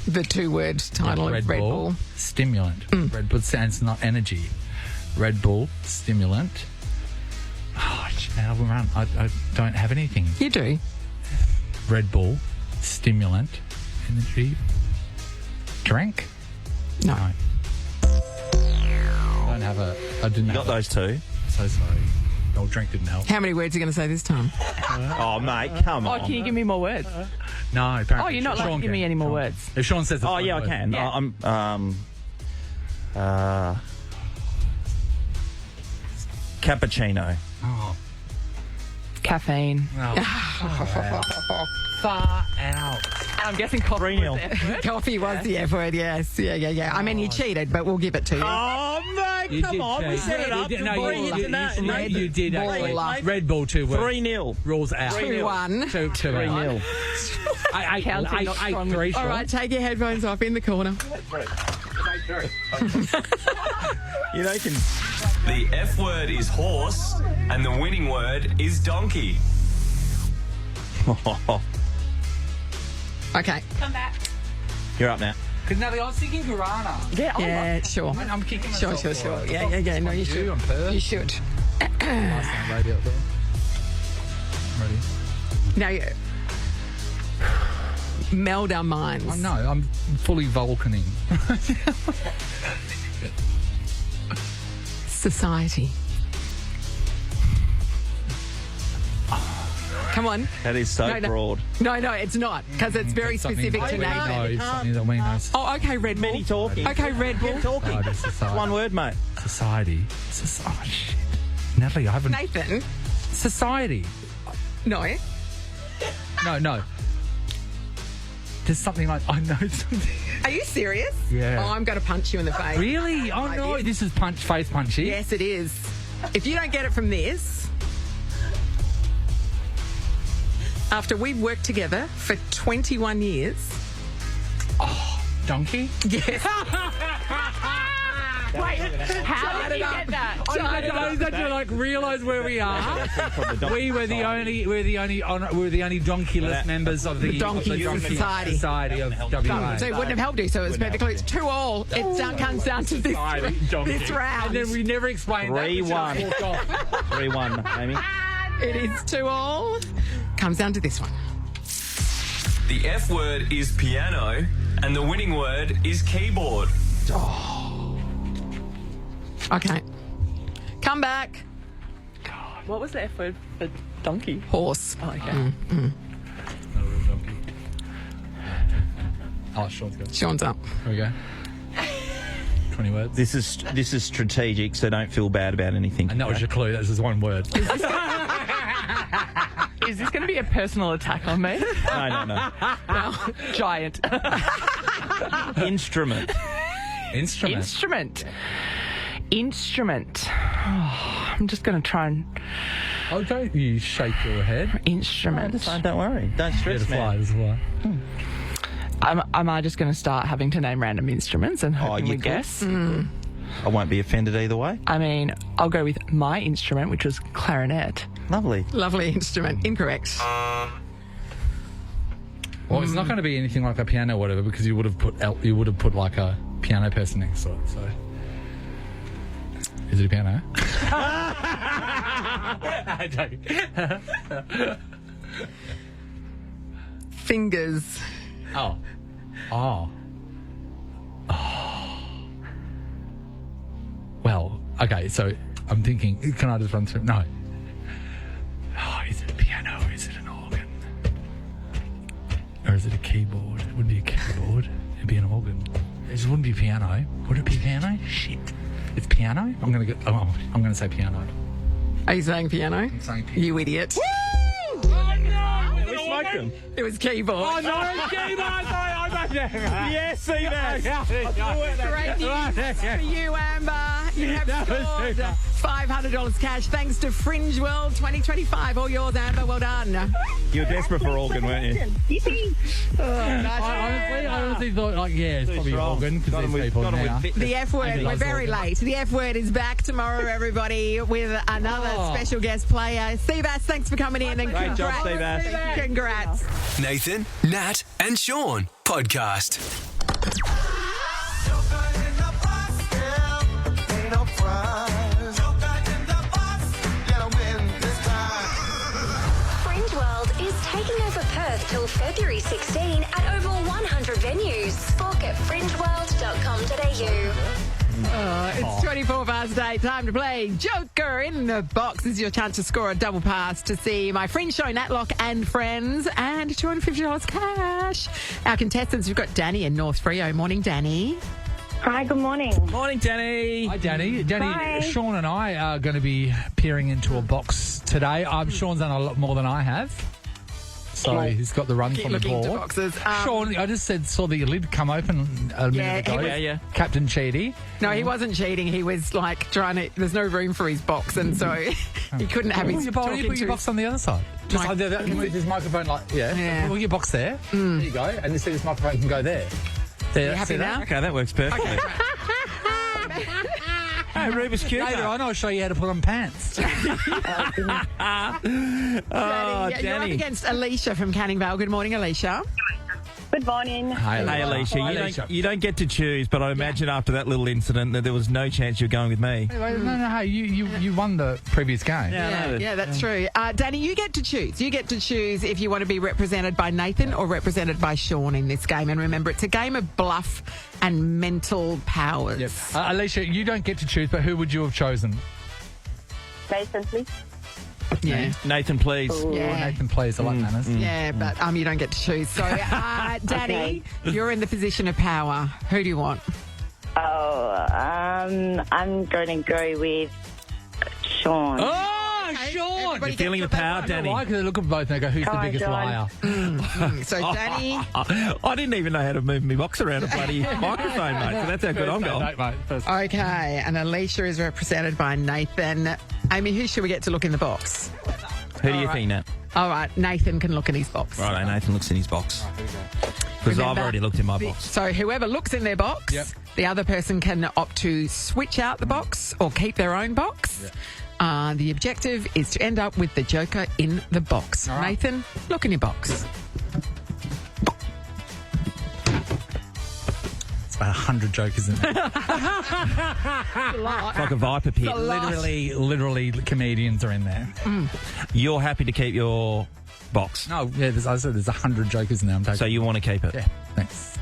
The 2-word title of Red Bull. Stimulant. Red Bull stands not energy. Red Bull, stimulant. Oh, now we run. I don't have anything. You do. Red Bull, stimulant, energy, drink. No. No. I don't have a. I didn't You have got those two. So sorry. No, drink didn't help. How many words are you going to say this time? Oh, mate, come Oh, on. can you give me more words? No, apparently. Oh, you're not allowed Sean to give me can. any more Sean. words. If Sean says, it's Oh, one yeah, I word. can. Yeah. Cappuccino. Oh, Caffeine. far out. I'm guessing coffee 3-0. was the F word. Coffee was the F word, yes. Yeah. I mean, you cheated, but we'll give it to you. Oh, mate, You come did on. We cheat. set it up. You did- no, Three hits in that. you did actually. Baller. Red Bull 2 words. 3-0. Rules out. 2-1. 2 3-0. I Counting, not strong. 3 All right, take your headphones off in the corner. You know, you can. The F word is horse, and the winning word is donkey. Okay. Come back. You're up now. Because Natalie, I was thinking Guarana. Yeah, sure. I'm kicking Sure. myself for it. Yeah. No, you should. I'm Perth. You should. Last night, lady up there. Ready? Now, you meld our minds. Oh, no, I'm fully Vulcaning. Society. Come on. That is so No. broad. No, it's not, because it's very specific to Nathan. Nathan. Something that we know. Oh, okay, Red Bull. Many talking. Okay, Red Bull. Keep talking. Oh, this society. One word, mate. Society. Oh, shit. Natalie, I haven't... Nathan. Society. No. No. There's something like... I know something. Are you serious? Yeah. Oh, I'm going to punch you in the face. Really? Oh, no. It is. This is face punchy. Yes, it is. If you don't get it from this, after we've worked together for 21 years. Donkey? Yes. Wait, how did you get that? I had to like realise where we are. We were the only donkeyless members of the Donkey Society. Society of WA. So it wouldn't have helped you, so it was perfectly. It's 2-all. It comes down to this round. And then we never explained 3-1. that. 3-1, Amy. It is 2-all. Comes down to this one. The F word is piano, and the winning word is keyboard. Okay. Come back. What was the F word for donkey? Horse. Oh, okay. Not a real donkey. Oh, Sean's got it. Sean's up. Here we go. 20 words. This is strategic, so don't feel bad about anything. And that was your clue. That was just one word. Is this going to be a personal attack on me? No. Giant. Instrument. Instrument. Oh, I'm just going to try and... Oh, don't you shake your head. Instrument. Don't worry. Don't stress, man. As well. Am I just going to start having to name random instruments and hoping you we could. guess? I won't be offended either way. I mean, I'll go with my instrument, which was clarinet. Lovely. Lovely instrument. Incorrect. Well, it's not going to be anything like a piano or whatever because you would have put like a piano person next to it. So, is it a piano? Fingers. Oh. Well, okay, so I'm thinking, can I just run through? No. Oh, is it a piano or is it an organ? Or is it a keyboard? It wouldn't be a keyboard. It'd be an organ. It wouldn't be piano. Would it be piano? Shit. It's piano? I'm going to say piano. Are you saying piano? I'm saying piano. You idiot. We smoked them. It was keyboard. Oh, no, keyboard! Yes, see that. Great news for you, Amber. You have scored $500 cash thanks to Fringe World 2025. All yours, Amber. Well done. You were desperate for organ, weren't you? I honestly thought, it's probably an organ because there's people now. The F word, we're very late. The F word is back tomorrow, everybody, with another special guest player. Seabass, thanks for coming in. And Great job, congrats. Seabass. Congrats. Nathan, Nat, and Sean podcast. Fringe World is taking over Perth till February 16 at over 100 venues. Book at fringeworld.com.au. It's 24 past 8. Time to play Joker in the Box. This is your chance to score a double pass to see my Fringe show, Natlock and Friends, and $250 cash. Our contestants, we've got Danny in North Freo. Morning, Danny. Hi, good morning. Morning, Danny. Hi, Danny. Danny, Hi. Sean and I are going to be peering into a box today. Sean's done a lot more than I have. So he's got the run Keep from the looking ball. into boxes. Sean, I just saw the lid come open a minute ago. Yeah. Captain Cheaty. No, he wasn't cheating. He was like trying to. There's no room for his box, and so he couldn't have his. You talking put to your box on the other side. Just Mic- like that, with this microphone, Yeah. Put your box there. There you go. And this microphone can go there. There. You happy see that? now? Okay, that works perfectly. Hey, Rubik's Cube. Later on, I'll show you how to put on pants. Oh, Danny, you're up Danny. against Alicia from Canning Vale. Good morning, Alicia. Good morning. Hey, Hey, Alicia, Alicia. you don't get to choose, but I imagine after that little incident that there was no chance you were going with me. No, you won the previous game. Yeah, that's true. Danny, you get to choose. You get to choose if you want to be represented by Nathan or represented by Sean in this game. And remember, it's a game of bluff and mental powers. Yep. Alicia, you don't get to choose, but who would you have chosen? Nathan, please. Yeah. Nathan, please. Yeah. Nathan, please. I like manners. Yeah, but you don't get to choose. So, Danny, you're in the position of power. Who do you want? I'm going to go with Sean. Oh, Sean! Everybody You're feeling the gets power, what Danny. Why? Because they look at both and they go, who's the Come on, biggest John. liar? they want. So, Danny, I didn't even know how to move my box around a bloody microphone, mate. So that's how good I'm going. okay, and Alicia is represented by Nathan. Amy, who should we get to look in the box? Who do you think, Nat? All right, Nathan can look in his box. Right, Nathan looks in his box. Because I've Remember, already looked in my box. So whoever looks in their box, Yep. the other person can opt to switch out the box or keep their own box. The objective is to end up with the Joker in the box. All right. Nathan, look in your box. about 100 jokers in there. It's like a viper pit. Literally, comedians are in there. You're happy to keep your box? No, yeah, I said there's 100 jokers in there. I'm taking. So you want to keep it? Yeah, thanks,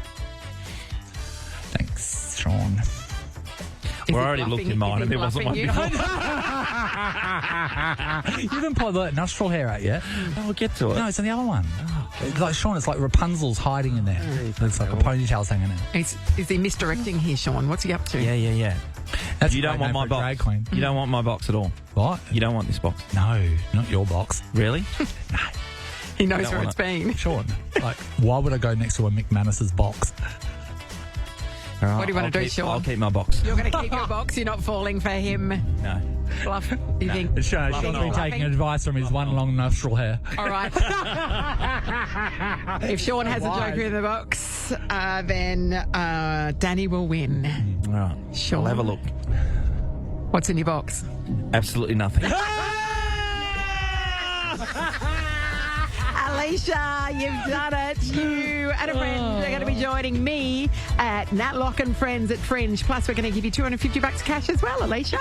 Sean. We're already looked in mine and there wasn't one before. You haven't pulled the nostril hair out yet. I'll get to it. No, it's in the other one. It's like Sean, it's like Rapunzel's hiding in there. It's like a ponytail's hanging out. Is he misdirecting here, Sean? What's he up to? Yeah. That's You a don't great want name my for a drag box. queen. You don't want my box at all. What? You don't want this box. No, not your box. Really? He knows don't where want it's been. Sean, like, why would I go next to a McManus's box? All right, What do you want to do, Sean? I'll keep my box. You're going to keep your box? You're not falling for him? No. Bluff? You think? Sean's been taking advice from his one long nostril hair. All right. If Sean has a joker in the box, then Danny will win. All right. Sean. I'll have a look. What's in your box? Absolutely nothing. Alicia, you've done it. You and a friend are going to be joining me at Nat Lock and Friends at Fringe. Plus, we're going to give you $250 cash as well, Alicia.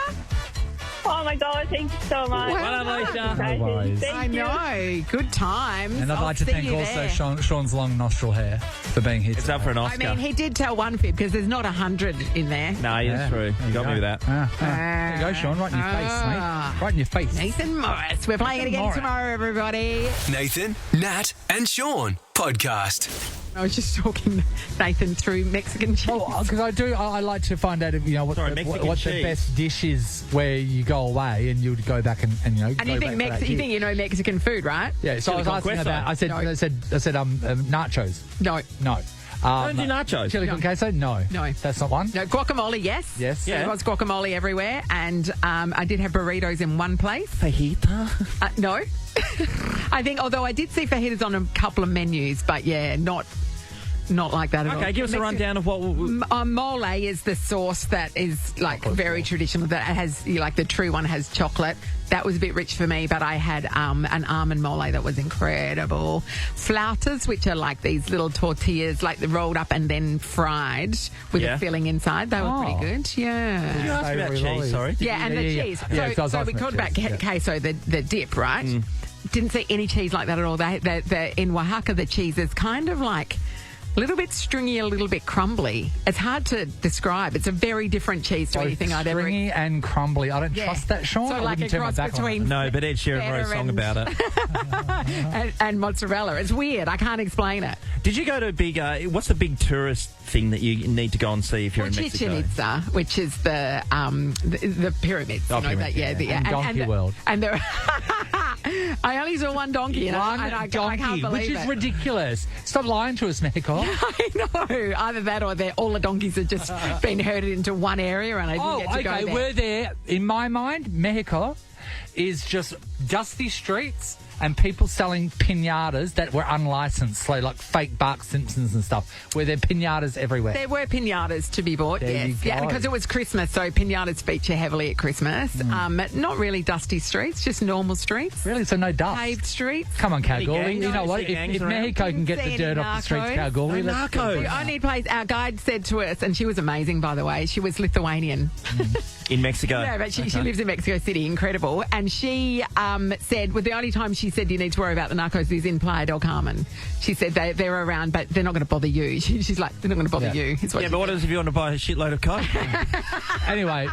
Oh my God, thank you so much. Well done, Alicia. No worries. I know. Good times. And I'd like to see thank you also there. Sean's long nostril hair for being here. It's up for an Oscar. I mean, he did tell one fib because there's not 100 in there. No, yeah, true. You got me with that. There you go, Sean. Right in your face, mate. Right in your face. Nathan Morris. We're playing it again Morris. tomorrow, everybody. Nathan, Nat, and Sean podcast. I was just talking Nathan through Mexican cheese. Because I like to find out, what the best dish is where you go away and you would go back and And go you think back for that you dish. think you know Mexican food, right? Yeah, so I was asking about. I said nachos. No. No. Don't do nachos. Chili con queso? No. No. That's not one? No, guacamole, yes. Yes. There was guacamole everywhere. And I did have burritos in one place. Fajita? No. I think, although I did see fajitas on a couple of menus, but yeah, not like that at all. Okay, give us a rundown of what... Mole is the sauce that is like very traditional, that has, like the true one has chocolate. That was a bit rich for me, but I had an almond mole that was incredible. Flautas, which are like these little tortillas, like rolled up and then fried with a filling inside. They were pretty good. Yeah. Did you ask me about cheese? Sorry. Yeah, and the cheese. Yeah, So we talked about queso, the dip, right? Didn't see any cheese like that at all. In Oaxaca, the cheese is kind of like a little bit stringy, a little bit crumbly. It's hard to describe. It's a very different cheese to anything I'd ever... Stringy and crumbly. I don't trust that, Sean. So I like wouldn't a turn my cross back on it. between... No, but Ed Sheeran wrote a song about it. and mozzarella. It's weird. I can't explain it. Did you go to a big... what's the big tourist thing that you need to go and see if you're in Mexico? Chichen Itza, which is the pyramids. Oh, pyramids, and Donkey World. And there... I only saw one donkey, and I can't believe which is it. ridiculous. Stop lying to us, Mexico. I know. Either that or all the donkeys have just been herded into one area and I didn't get to go there. We're there. In my mind, Mexico is just dusty streets and people selling piñatas that were unlicensed, so like fake Bart Simpsons and stuff, where there are piñatas everywhere. There were piñatas to be bought, There yes. you go. Yeah, because it was Christmas, so piñatas feature heavily at Christmas. Not really dusty streets, just normal streets. Really? So no dust? Paved streets. Come on, Kalgoorlie. gangs? You know No, what? see gangs If around? Mexico can get the See dirt any off the streets, narcos? Kalgoorlie, No let's narcos. The only place our guide said to us, and she was amazing, by the way, she was Lithuanian. In Mexico? No, but she lives in Mexico City, incredible. And she said, well, the only time she said you need to worry about the narcos is in Playa del Carmen. She said they're around, but they're not going to bother you. She's like, they're not going to bother you. Is Yeah, but what if you want to buy a shitload of coke? Anyway,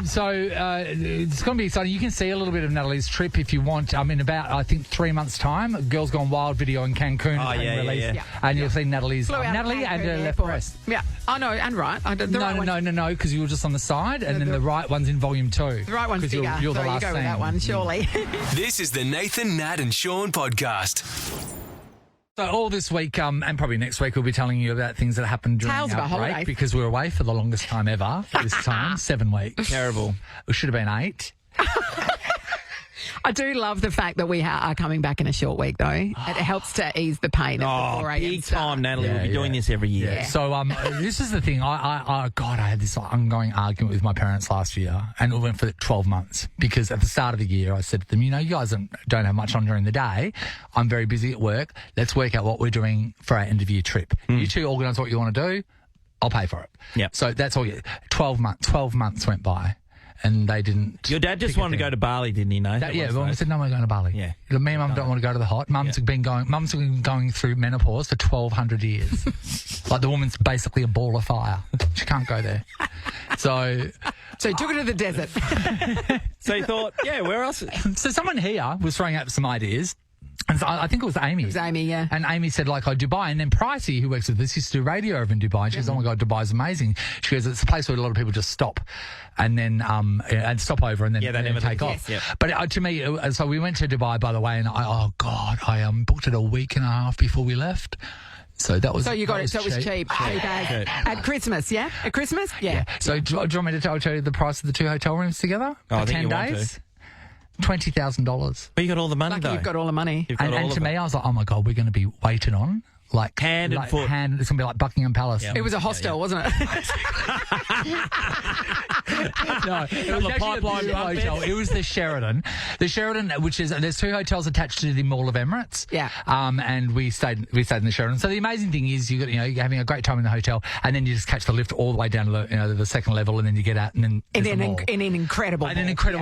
so it's going to be exciting. You can see a little bit of Natalie's trip if you want. In about, I think, 3 months' time, Girls Gone Wild video in Cancun is being released. Yeah. And you'll see Natalie's... Flew out of Natalie and Cancun her left airport. breast. Yeah. Oh, no, and right. No, because you were just on the side, and then the right one's in volume 2. The right one's 'Cause bigger, you're the so you last go with scene. that one, surely. This is the Nathan, Nat, and Sean podcast. So all this week, and probably next week, we'll be telling you about things that happened during Tales our of a break holiday. because we were away for the longest time ever at this time, 7 weeks. Terrible. It should have been 8. I do love the fact that we are coming back in a short week, though. It helps to ease the pain of the 4 a.m. big start. time, Natalie. Yeah, we'll be doing yeah. this every year. Yeah. So this is the thing. I had this ongoing argument with my parents last year, and it went for 12 months because at the start of the year I said to them, you guys don't have much on during the day. I'm very busy at work. Let's work out what we're doing for our end of year trip. You two organise what you want to do. I'll pay for it. Yep. So that's all. 12 months went by. And they didn't. Your dad just wanted to go to Bali, didn't he? No. Well, I said no, we're going to Bali. Yeah. Me and Mum don't want to go to the hot. Mum's been going through menopause for 1,200 years. Like the woman's basically a ball of fire. She can't go there. So he took her to the desert. So he thought, where else? So someone here was throwing out some ideas. And so I think it was Amy. It was Amy, yeah. And Amy said, Dubai. And then Pricey, who works with us, used to do radio over in Dubai. And she goes, oh, my God, Dubai's amazing. She goes, it's a place where a lot of people just stop and then and stop over and then they never take off. Yes. Yep. But to me, so we went to Dubai, by the way, and I booked it a week and a half before we left. So that was. So you got it. So it was cheap. At Christmas, yeah. At Christmas, yeah. So do you want me to tell you the price of the 2 hotel rooms together for 10 days? $20,000. But you got all the money, though. You've got all the money. And to me, I was like, oh my God, we're going to be waited on. Like hand and foot. It's going to be like Buckingham Palace. It was a hostel, wasn't it? No, it was actually Pipeline Hotel. It was the Sheraton. The Sheraton, which is, there's 2 hotels attached to the Mall of Emirates. Yeah. And we stayed in the Sheraton. So the amazing thing is you're having a great time in the hotel, and then you just catch the lift all the way down to the second level, and then you get out, and then in an incredible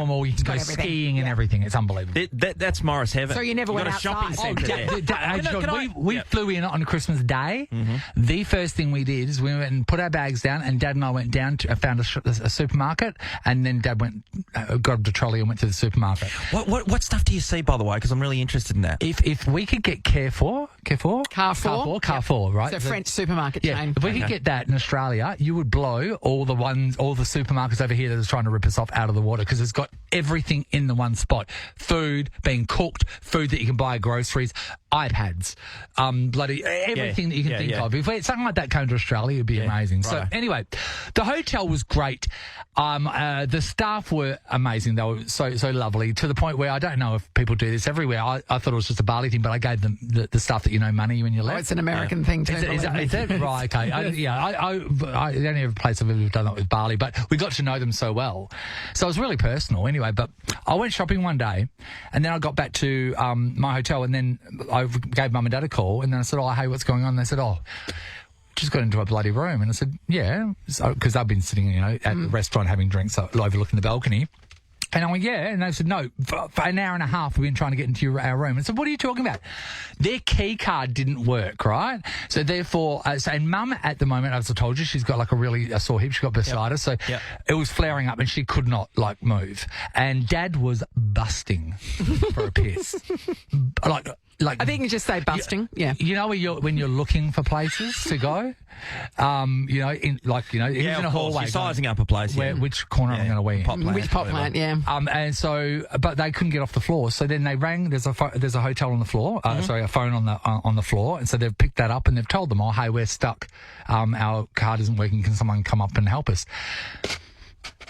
mall. You can go skiing and everything. It's unbelievable. That's Morris heaven. So you never went outside. Shopping centre there. We flew in on Christmas Day. Mm-hmm. The first thing we did is we went and put our bags down, and Dad and I went down to found a supermarket, and then Dad went grabbed a trolley and went to the supermarket. What stuff do you see, by the way? Because I'm really interested in that. If we could get Carrefour, right? It's a French supermarket chain. If we could get that in Australia, you would blow all the supermarkets over here that are trying to rip us off out of the water, because it's got everything in the one spot. Food being cooked, food that you can buy, groceries, iPads, bloody everything that you can think of. If something like that came to Australia, it would be amazing. Right. So anyway, the hotel was great. The staff were amazing. They were so lovely, to the point where I don't know if people do this everywhere. I thought it was just a Bali thing, but I gave them the staff that money when you left. Oh, it's an American thing too. Is it? Right, okay. The only other place I've ever done that with Bali, but we got to know them so well. So it was really personal anyway. But I went shopping one day, and then I got back to my hotel, and then I gave Mum and Dad a call, and then I said, oh, hey, what's going on? And they said, oh, just got into a bloody room. And I said, yeah, because I've been sitting, at the restaurant having drinks overlooking the balcony. And I went, yeah. And they said, no, for an hour and a half, we've been trying to get into our room. And I said, what are you talking about? Their key card didn't work, right? So therefore, and Mum at the moment, as I told you, she's got a sore hip. She got bursitis. So it was flaring up and she could not move. And Dad was busting for a piss. Like I think you just say busting. You know when you're looking for places to go, in a hallway, you're sizing up a place. Which corner I'm going to wear? Which pot plant? Yeah. And so, but they couldn't get off the floor. So then they rang. There's a hotel on the floor. A phone on the floor. And so they've picked that up and they've told them, oh, hey, we're stuck. Our card isn't working. Can someone come up and help us?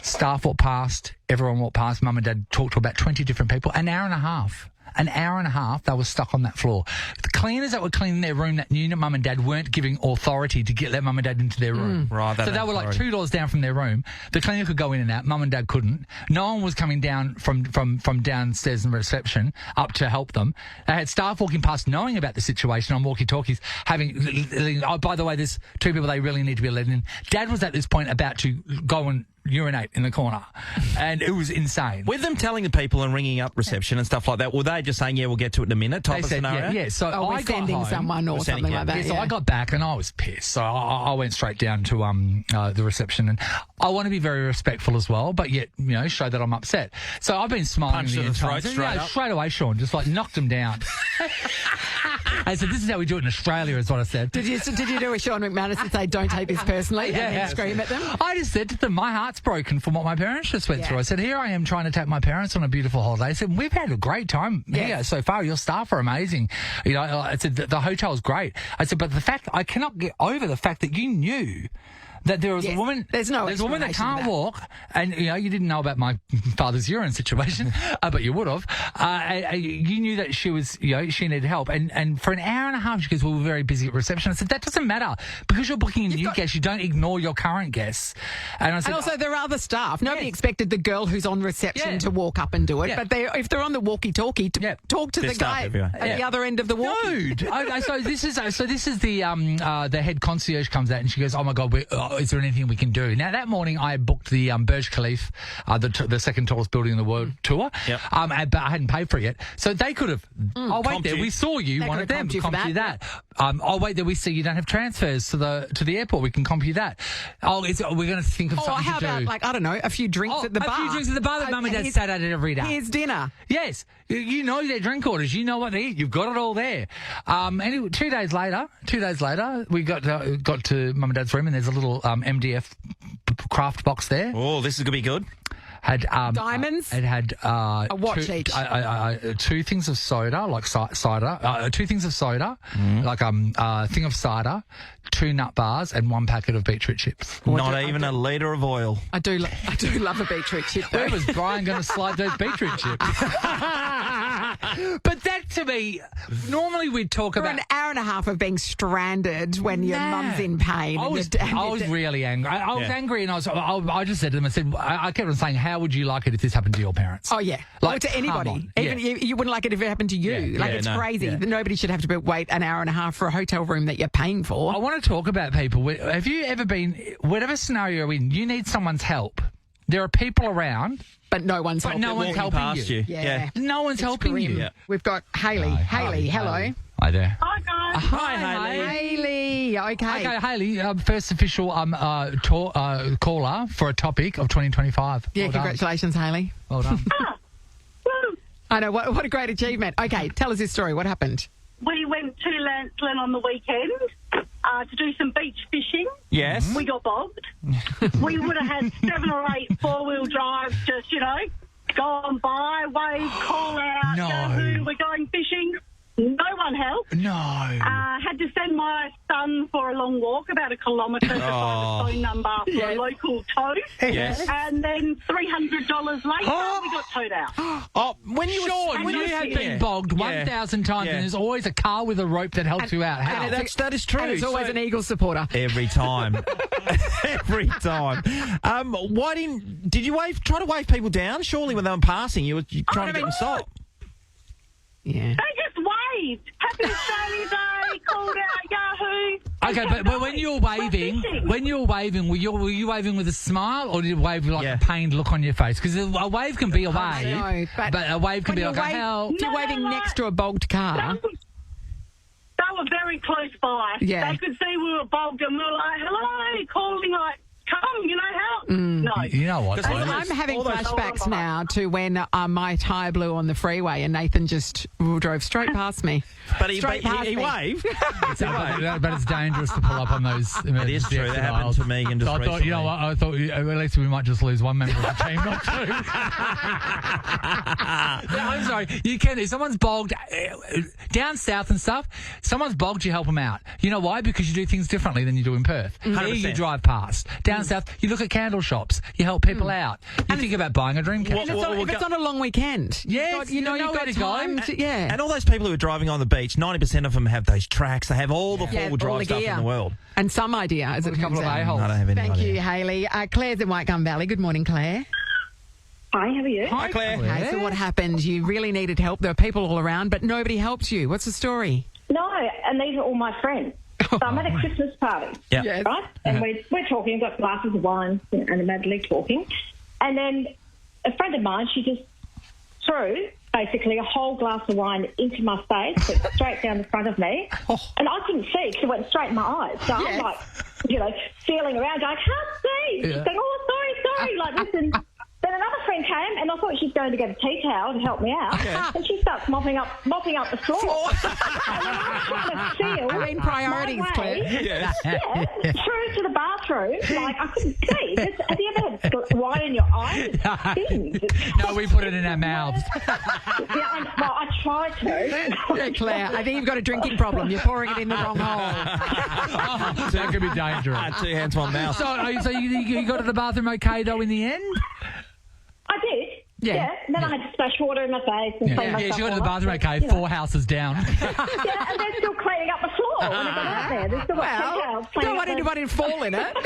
Staff walked past. Everyone walked past. Mum and Dad talked to about 20 different people. An hour and a half, they were stuck on that floor. The cleaners that were cleaning their room that knew that Mum and Dad weren't giving authority to let Mum and Dad into their room. Right. So they were like 2 doors down from their room. The cleaner could go in and out. Mum and Dad couldn't. No one was coming down from downstairs in the reception up to help them. They had staff walking past knowing about the situation on walkie-talkies, oh, by the way, there's 2 people they really need to be let in. Dad was at this point about to go and urinate in the corner, and it was insane. With them telling the people and ringing up reception and stuff like that, were they just saying, yeah, we'll get to it in a minute type of scenario? Yeah. So I got sending home, someone or something like that. So I got back and I was pissed. So I went straight down to the reception, and I want to be very respectful as well, but yet, show that I'm upset. So I've been smiling the entire time. Straight away, Sean, just knocked them down. I said, this is how we do it in Australia, is what I said. Did you do a Sean McManus and say, don't take this personally, and then scream at them? I just said to them, my heart's broken from what my parents just went through. I said, here I am trying to take my parents on a beautiful holiday. I said, we've had a great time here so far. Your staff are amazing. I said, the hotel's great. I said, but I cannot get over the fact that you knew that there was Yes. a woman. There's no a woman that explanation can't for that. walk, and you didn't know about my father's urine situation, but you would have. You knew that she was, she needed help, and for an hour and a half, she goes, "Well, we're very busy at reception." I said, "That doesn't matter because you're booking a new guest. You don't ignore your current guests." And I said, And also, there are other staff. Nobody expected the girl who's on reception to walk up and do it. Yeah. But if they're on the walkie-talkie, talk to the There's staff guy everywhere. at the other end of the walkie. Dude, so this is the head concierge comes out and she goes, "Oh my God, is there anything we can do?" Now that morning I booked the Burj Khalifa, the second tallest building in the world tour. Yep. But I hadn't paid for it yet, so they could have. Oh wait, Comped there you. we saw you. They One could of have them comped you for comped you that. that. Oh wait, there we see you don't have transfers to the airport. We can comp you that. Oh, we're going to think of Or something how to do. about, I don't know, a few drinks at the bar? A few drinks at the bar that Mum and Dad Here's- sat at it every day. Here's dinner. Yes, you know their drink orders. You know what they eat. You've got it all there. Anyway, 2 days later, we got to Mum and Dad's room, and there's a little MDF craft box there. Oh, this is going to be good. Had Diamonds? It had A watch two, each. 2 things of soda, like cider. 2 things of soda, like a thing of cider, 2 nut bars, and 1 packet of beetroot chips. Not even a litre of oil. I do love a beetroot chip, though. Where was Brian going to slide those beetroot chips? But that to me, normally we'd talk For about. an hour and a half of being stranded when your Nah. mum's in pain. I and was, your dad- I was really angry. I was Yeah. angry, and I just said to them, I kept on saying, "How would you like it if this happened to your parents?" Oh, yeah. Like, or to come anybody. on. Even Yeah. you wouldn't like it if it happened to you. Yeah. It's no. crazy. Yeah. Nobody should have to wait an hour and a half for a hotel room that you're paying for. I want to talk about people. Have you ever been, whatever scenario you're in, you need someone's help. There are people around, But no one's helping. no one's Walking helping past you. you. Yeah. No one's helping grim. you. Yeah. We've got Hayley. Hayley, hello. Hi there. Hi, guys. Hi, Hayley, okay. Okay, Hayley, first official caller for a topic of 2025. Yeah, Well done. congratulations, Hayley. Well done. I know, what a great achievement. Okay, tell us your story. What happened? We went to Lancelin on the weekend to do some beach fishing. Yes. We got bogged. We would have had 7 or 8 four-wheel drives just, gone by, wave, call out, No. Yahoo, we're going fishing. No one helped. No. Had to send my son for a long walk, about a kilometre, to find a phone number for a local tow. Yes. And then $300 later, we got towed out. Oh, when you Sean, when you have been Yeah. bogged Yeah. 1,000 times, Yeah. and there's always a car with a rope that helps you out. How? That is true. And it's always So- an Eagles supporter. Every time. Every time. Did you try to wave people down? Surely when they were passing, you were trying to get them stopped. Yeah. They just waved. Happy Australia Day, called out Yahoo. Okay, but when you were waving, fishing. were you waving with a smile, or did you wave with like Yeah. a pained look on your face? Because a wave can be a wave, know, but a wave can when be you're like a help. If you're No, waving no, next to a bogged car. They were very close by. Yeah. They could see we were bogged and we were like, hello, calling like, come, help. No. You know what? Because I'm having all those- flashbacks now to when my tyre blew on the freeway and Nathan just drove straight past me. But he Straight past me. waved. But it's dangerous to pull up on those. It is true. That happened to Megan just So I thought, you know recently. what? I thought at least we might just lose one member of the team, not two. I'm sorry. You can. If someone's bogged down south and stuff, someone's bogged, you help them out. You know why? Because you do things differently than you do in Perth. Here you 100%. drive past. Down south, you look at candle shops. You help people out. You think about buying a dream catcher. And it's on, if it's on a long weekend. Yes, you've got, you know you've where got to go. time to, yeah. And all those people who are driving on the beach, 90% of them have those tracks. They have all the Yeah, four-wheel all drive the stuff gear. in the world. And some idea, as it a couple comes of out. a-holes. I don't have any Thank idea. you, Hayley. Claire's in Whitegum Valley. Good morning, Claire. Hi, how are you? Hi, Claire. Okay, so what happened? You really needed help. There were people all around, but nobody helped you. What's the story? No, and these are all my friends. So I'm at a Christmas party, Yeah. Yes. right? And we're talking, got glasses of wine and madly talking. And then a friend of mine, she just threw basically a whole glass of wine into my face, went straight down the front of me. And I couldn't see because it went straight in my eyes. So I'm like, feeling around going, I can't see. She's going, oh, sorry. Like, listen. Then another friend came, and I thought she's going to get a tea towel to help me out, and she starts mopping up the floor. And then I'm trying to feel priorities, my way, Claire. through to the bathroom. Like, I couldn't see. Have you ever had wine in your eyes? No, we put it in our mouths. I tried to. Yeah, Claire, I think you've got a drinking problem. You're pouring it in the wrong hole. That could be dangerous. 2 hands, 1 mouth. So you got to the bathroom okay, though, in the end? I did. Yeah. And then I had to splash water in my face and clean myself. Yeah, she got to the bathroom okay, 4 houses down. Yeah, and they're still cleaning up the floor when I got out there. There's still got tea towels. You don't want anybody to fall in it.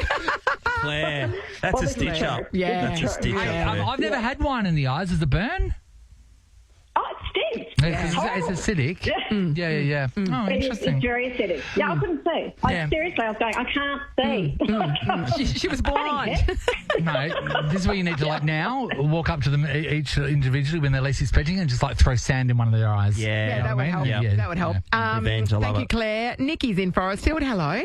Claire, that's a stitch up. Yeah. That's a stitch up. I've never had wine in the eyes. Does it burn? Oh, it stinks. It's acidic. Yeah. Oh, interesting. It's very acidic. Yeah, I couldn't see. Seriously, I was going, I can't see. She was blind. No, this is where you need to, like, now walk up to them each individually when they're least expecting and just, like, throw sand in one of their eyes. Yeah, that would help. Yeah. That would help. Revenge, I love thank you, it. Claire. Nikki's in Forestfield. Hello.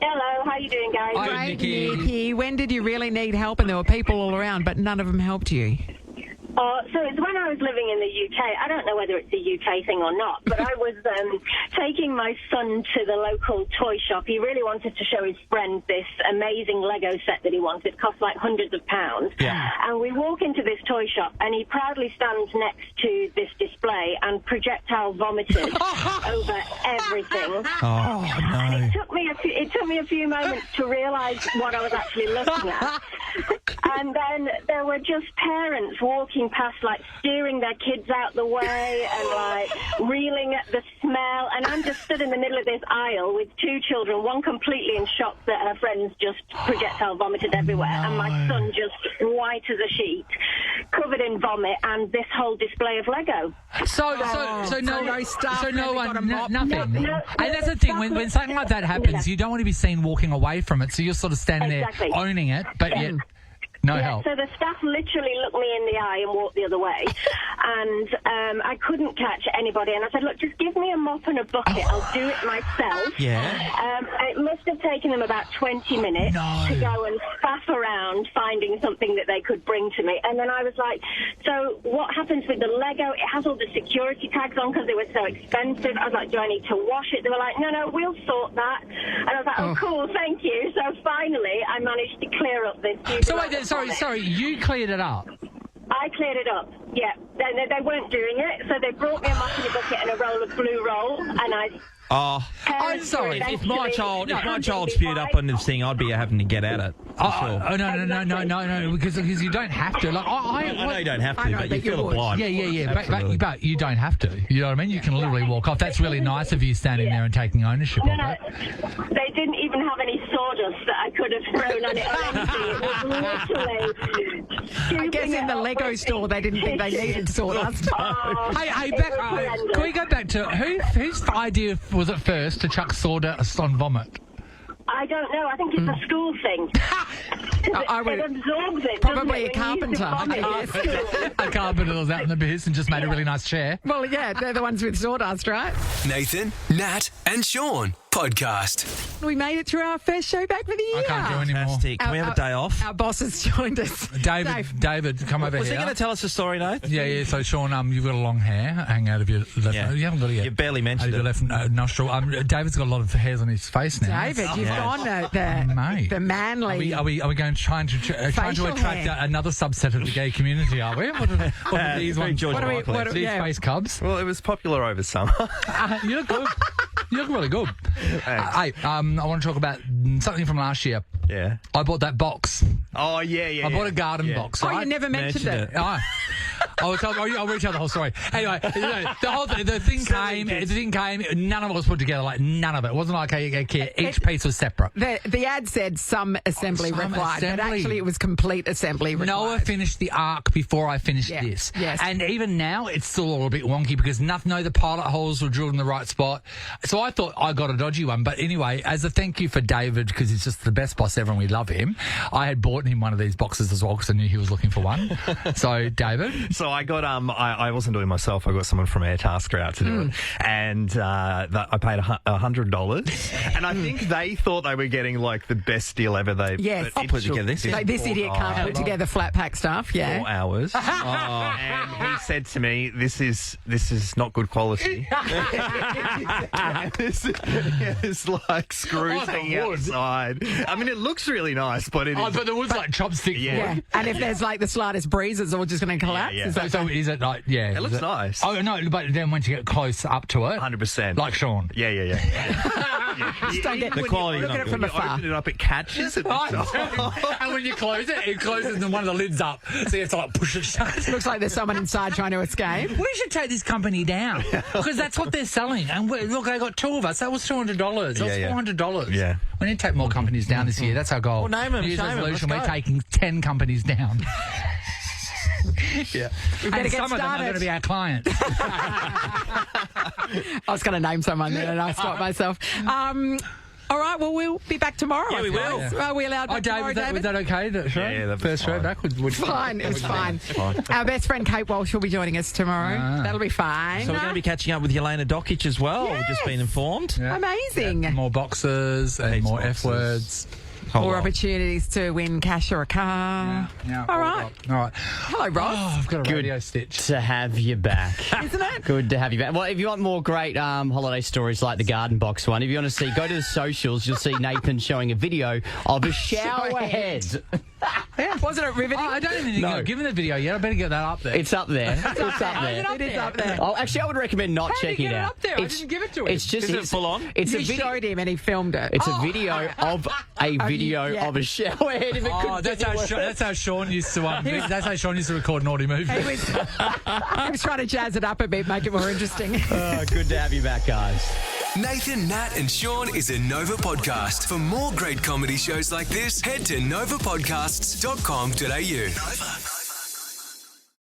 Hello, how you doing, guys? Hi, Great, Nikki. Nikki. When did you really need help and there were people all around, but none of them helped you? So it's when I was living in the UK. I don't know whether it's a UK thing or not, but I was taking my son to the local toy shop. He really wanted to show his friend this amazing Lego set that he wanted. It cost like hundreds of pounds. Yeah. And we walk into this toy shop, and he proudly stands next to this display and projectile vomited over everything. Oh, no. And it took me a few moments to realise what I was actually looking at. And then there were just parents walking past, like, steering their kids out the way and, like, reeling at the smell. And I'm just stood in the middle of this aisle with 2 children, one completely in shock that her friends just projectile vomited everywhere, and my son just white as a sheet, covered in vomit, and this whole display of Lego. So no one, nothing. No, and that's the thing, when something like that happens, you don't want to be seen walking away from it, so you're sort of standing there owning it, but yet no help. So the staff literally looked me in the eye and walked the other way, and I couldn't catch anybody, and I said, look, just give me a mop and a bucket, I'll do it myself. Yeah. It must have taken them about 20 minutes to go and faff around finding something that they could bring to me, and then I was like, so what happens with the Lego? It has all the security tags on because they were so expensive. I was like, do I need to wash it? They were like, no, we'll sort that. And I was like, oh cool, thank you. So finally I managed to clear up this. So wait, sorry, you cleared it up? I cleared it up, yeah. They weren't doing it, so they brought me a mop and a bucket and a roll of blue roll, and I... Oh, I'm sorry. If my child spewed up on this thing, I'd be having to get at it. No, because you don't have to. Like, I know you don't have to, but you feel obliged. Yeah. But you don't have to. You know what I mean? You can literally walk off. That's really nice of you standing there and taking ownership of it. They didn't even have any sawdust that I could have thrown on it or anything. It was literally... I guess in the Lego store they didn't think they needed sawdust. Hey, can we go back to whose idea was it first to chuck sawdust on vomit? I don't know. I think it's a school thing. It absorbs it. Probably a carpenter. A carpenter was out in the biz and just made a really nice chair. Well, yeah, they're the ones with sawdust, right? Nathan, Nat, and Sean podcast. We made it through our first show back for the year. I can't do anymore. Fantastic. Can we have a day off? Our boss has joined us. David, come over here. Was he going to tell us a story, Nate? Yeah. So, Sean, you've got a long hair hanging out of your left. Yeah. You haven't got it yet. You barely mentioned your left nostril. David's got a lot of hairs on his face now. David, you've gone the manly. Are we going trying to attract another subset of the gay community? Are we? What are these ones? These face cubs? Well, it was popular over summer. You look good. You look really good. Hey, I want to talk about something from last year. Yeah. I bought that box. Oh, yeah. I bought a garden box. Oh, right? you never mentioned it. I'll retell the whole story. Anyway, the thing came. None of it was put together. Like none of it. It wasn't like a kit. Each piece was separate. The ad said some assembly required, but actually it was complete assembly required. Noah finished the arc before I finished this. Yes. And even now, it's still a little bit wonky because the pilot holes were drilled in the right spot. So I thought I got a dodgy one. But anyway, as a thank you for David, because he's just the best boss ever and we love him, I had bought him one of these boxes as well because I knew he was looking for one. So, David. So So I got I wasn't doing myself. I got someone from Airtasker out to do it, and I paid $100. And I think they thought they were getting like the best deal ever. Yes. Put together this. Like, this idiot can't put together flat pack stuff. Yeah. 4 hours. And he said to me, "This is not good quality." It's like screws hanging outside. I mean, it looks really nice, but it is. But there was like chopsticks. Yeah. And if there's like the slightest breeze, it's all just going to collapse. Yeah. So is it like, yeah. It looks nice. Oh, no, but then once you get close up to it. 100%. Like Sean. Yeah. Just don't get The quality look at it from afar. Open it up, it catches it. And when you close it closes and one of the lids up. So you have to like push it shut. Looks like there's someone inside trying to escape. We should take this company down because that's what they're selling. And look, they got 2 of us. That was $200. That was $400. Yeah. We need to take more companies down this year. That's our goal. Well, name 'em, New Year's shame 'em, resolution, let's we're go. taking 10 companies down. We better And get some of them are started. going to be our clients. I was going to name someone then and I stopped myself. All right, well, we'll be back tomorrow. Yeah, we will. Are we allowed back tomorrow, Was David? that okay? That show? Yeah, that was First show fine. back would Fine, it was fine. Our best friend Kate Walsh will be joining us tomorrow. That'll be fine. So we're going to be catching up with Yelena Dokic as well. We've just been informed. Yeah. Amazing. More boxes and Heaps more boxes. F words. More opportunities to win cash or a car. Yeah, All right. All right. Hello, Ross. Oh, I've got a radio stitch. To have you back. Isn't it? Good to have you back. Well, if you want more great holiday stories like the Garden Box one, if you want to see, go to the socials. You'll see Nathan showing a video of a shower head. Wasn't it riveting? I don't even think I've given the video yet. I better get that up there. It's up there. It's up there. It is up there. Oh, actually, I would recommend not How did checking you get it it out. up there? I didn't give it to him. It's just Is it full on? It's You a video. showed him and he filmed it. It's a video of a video yeah. of a shower head. If it Oh, couldn't that's be how, worse. that's how Sean used to. That's how Sean used to record naughty movies. He was trying to jazz it up a bit, make it more interesting. Oh, good to have you back, guys. Nathan, Nat and Sean is a Nova podcast. For more great comedy shows like this, head to novapodcasts.com.au. Nova.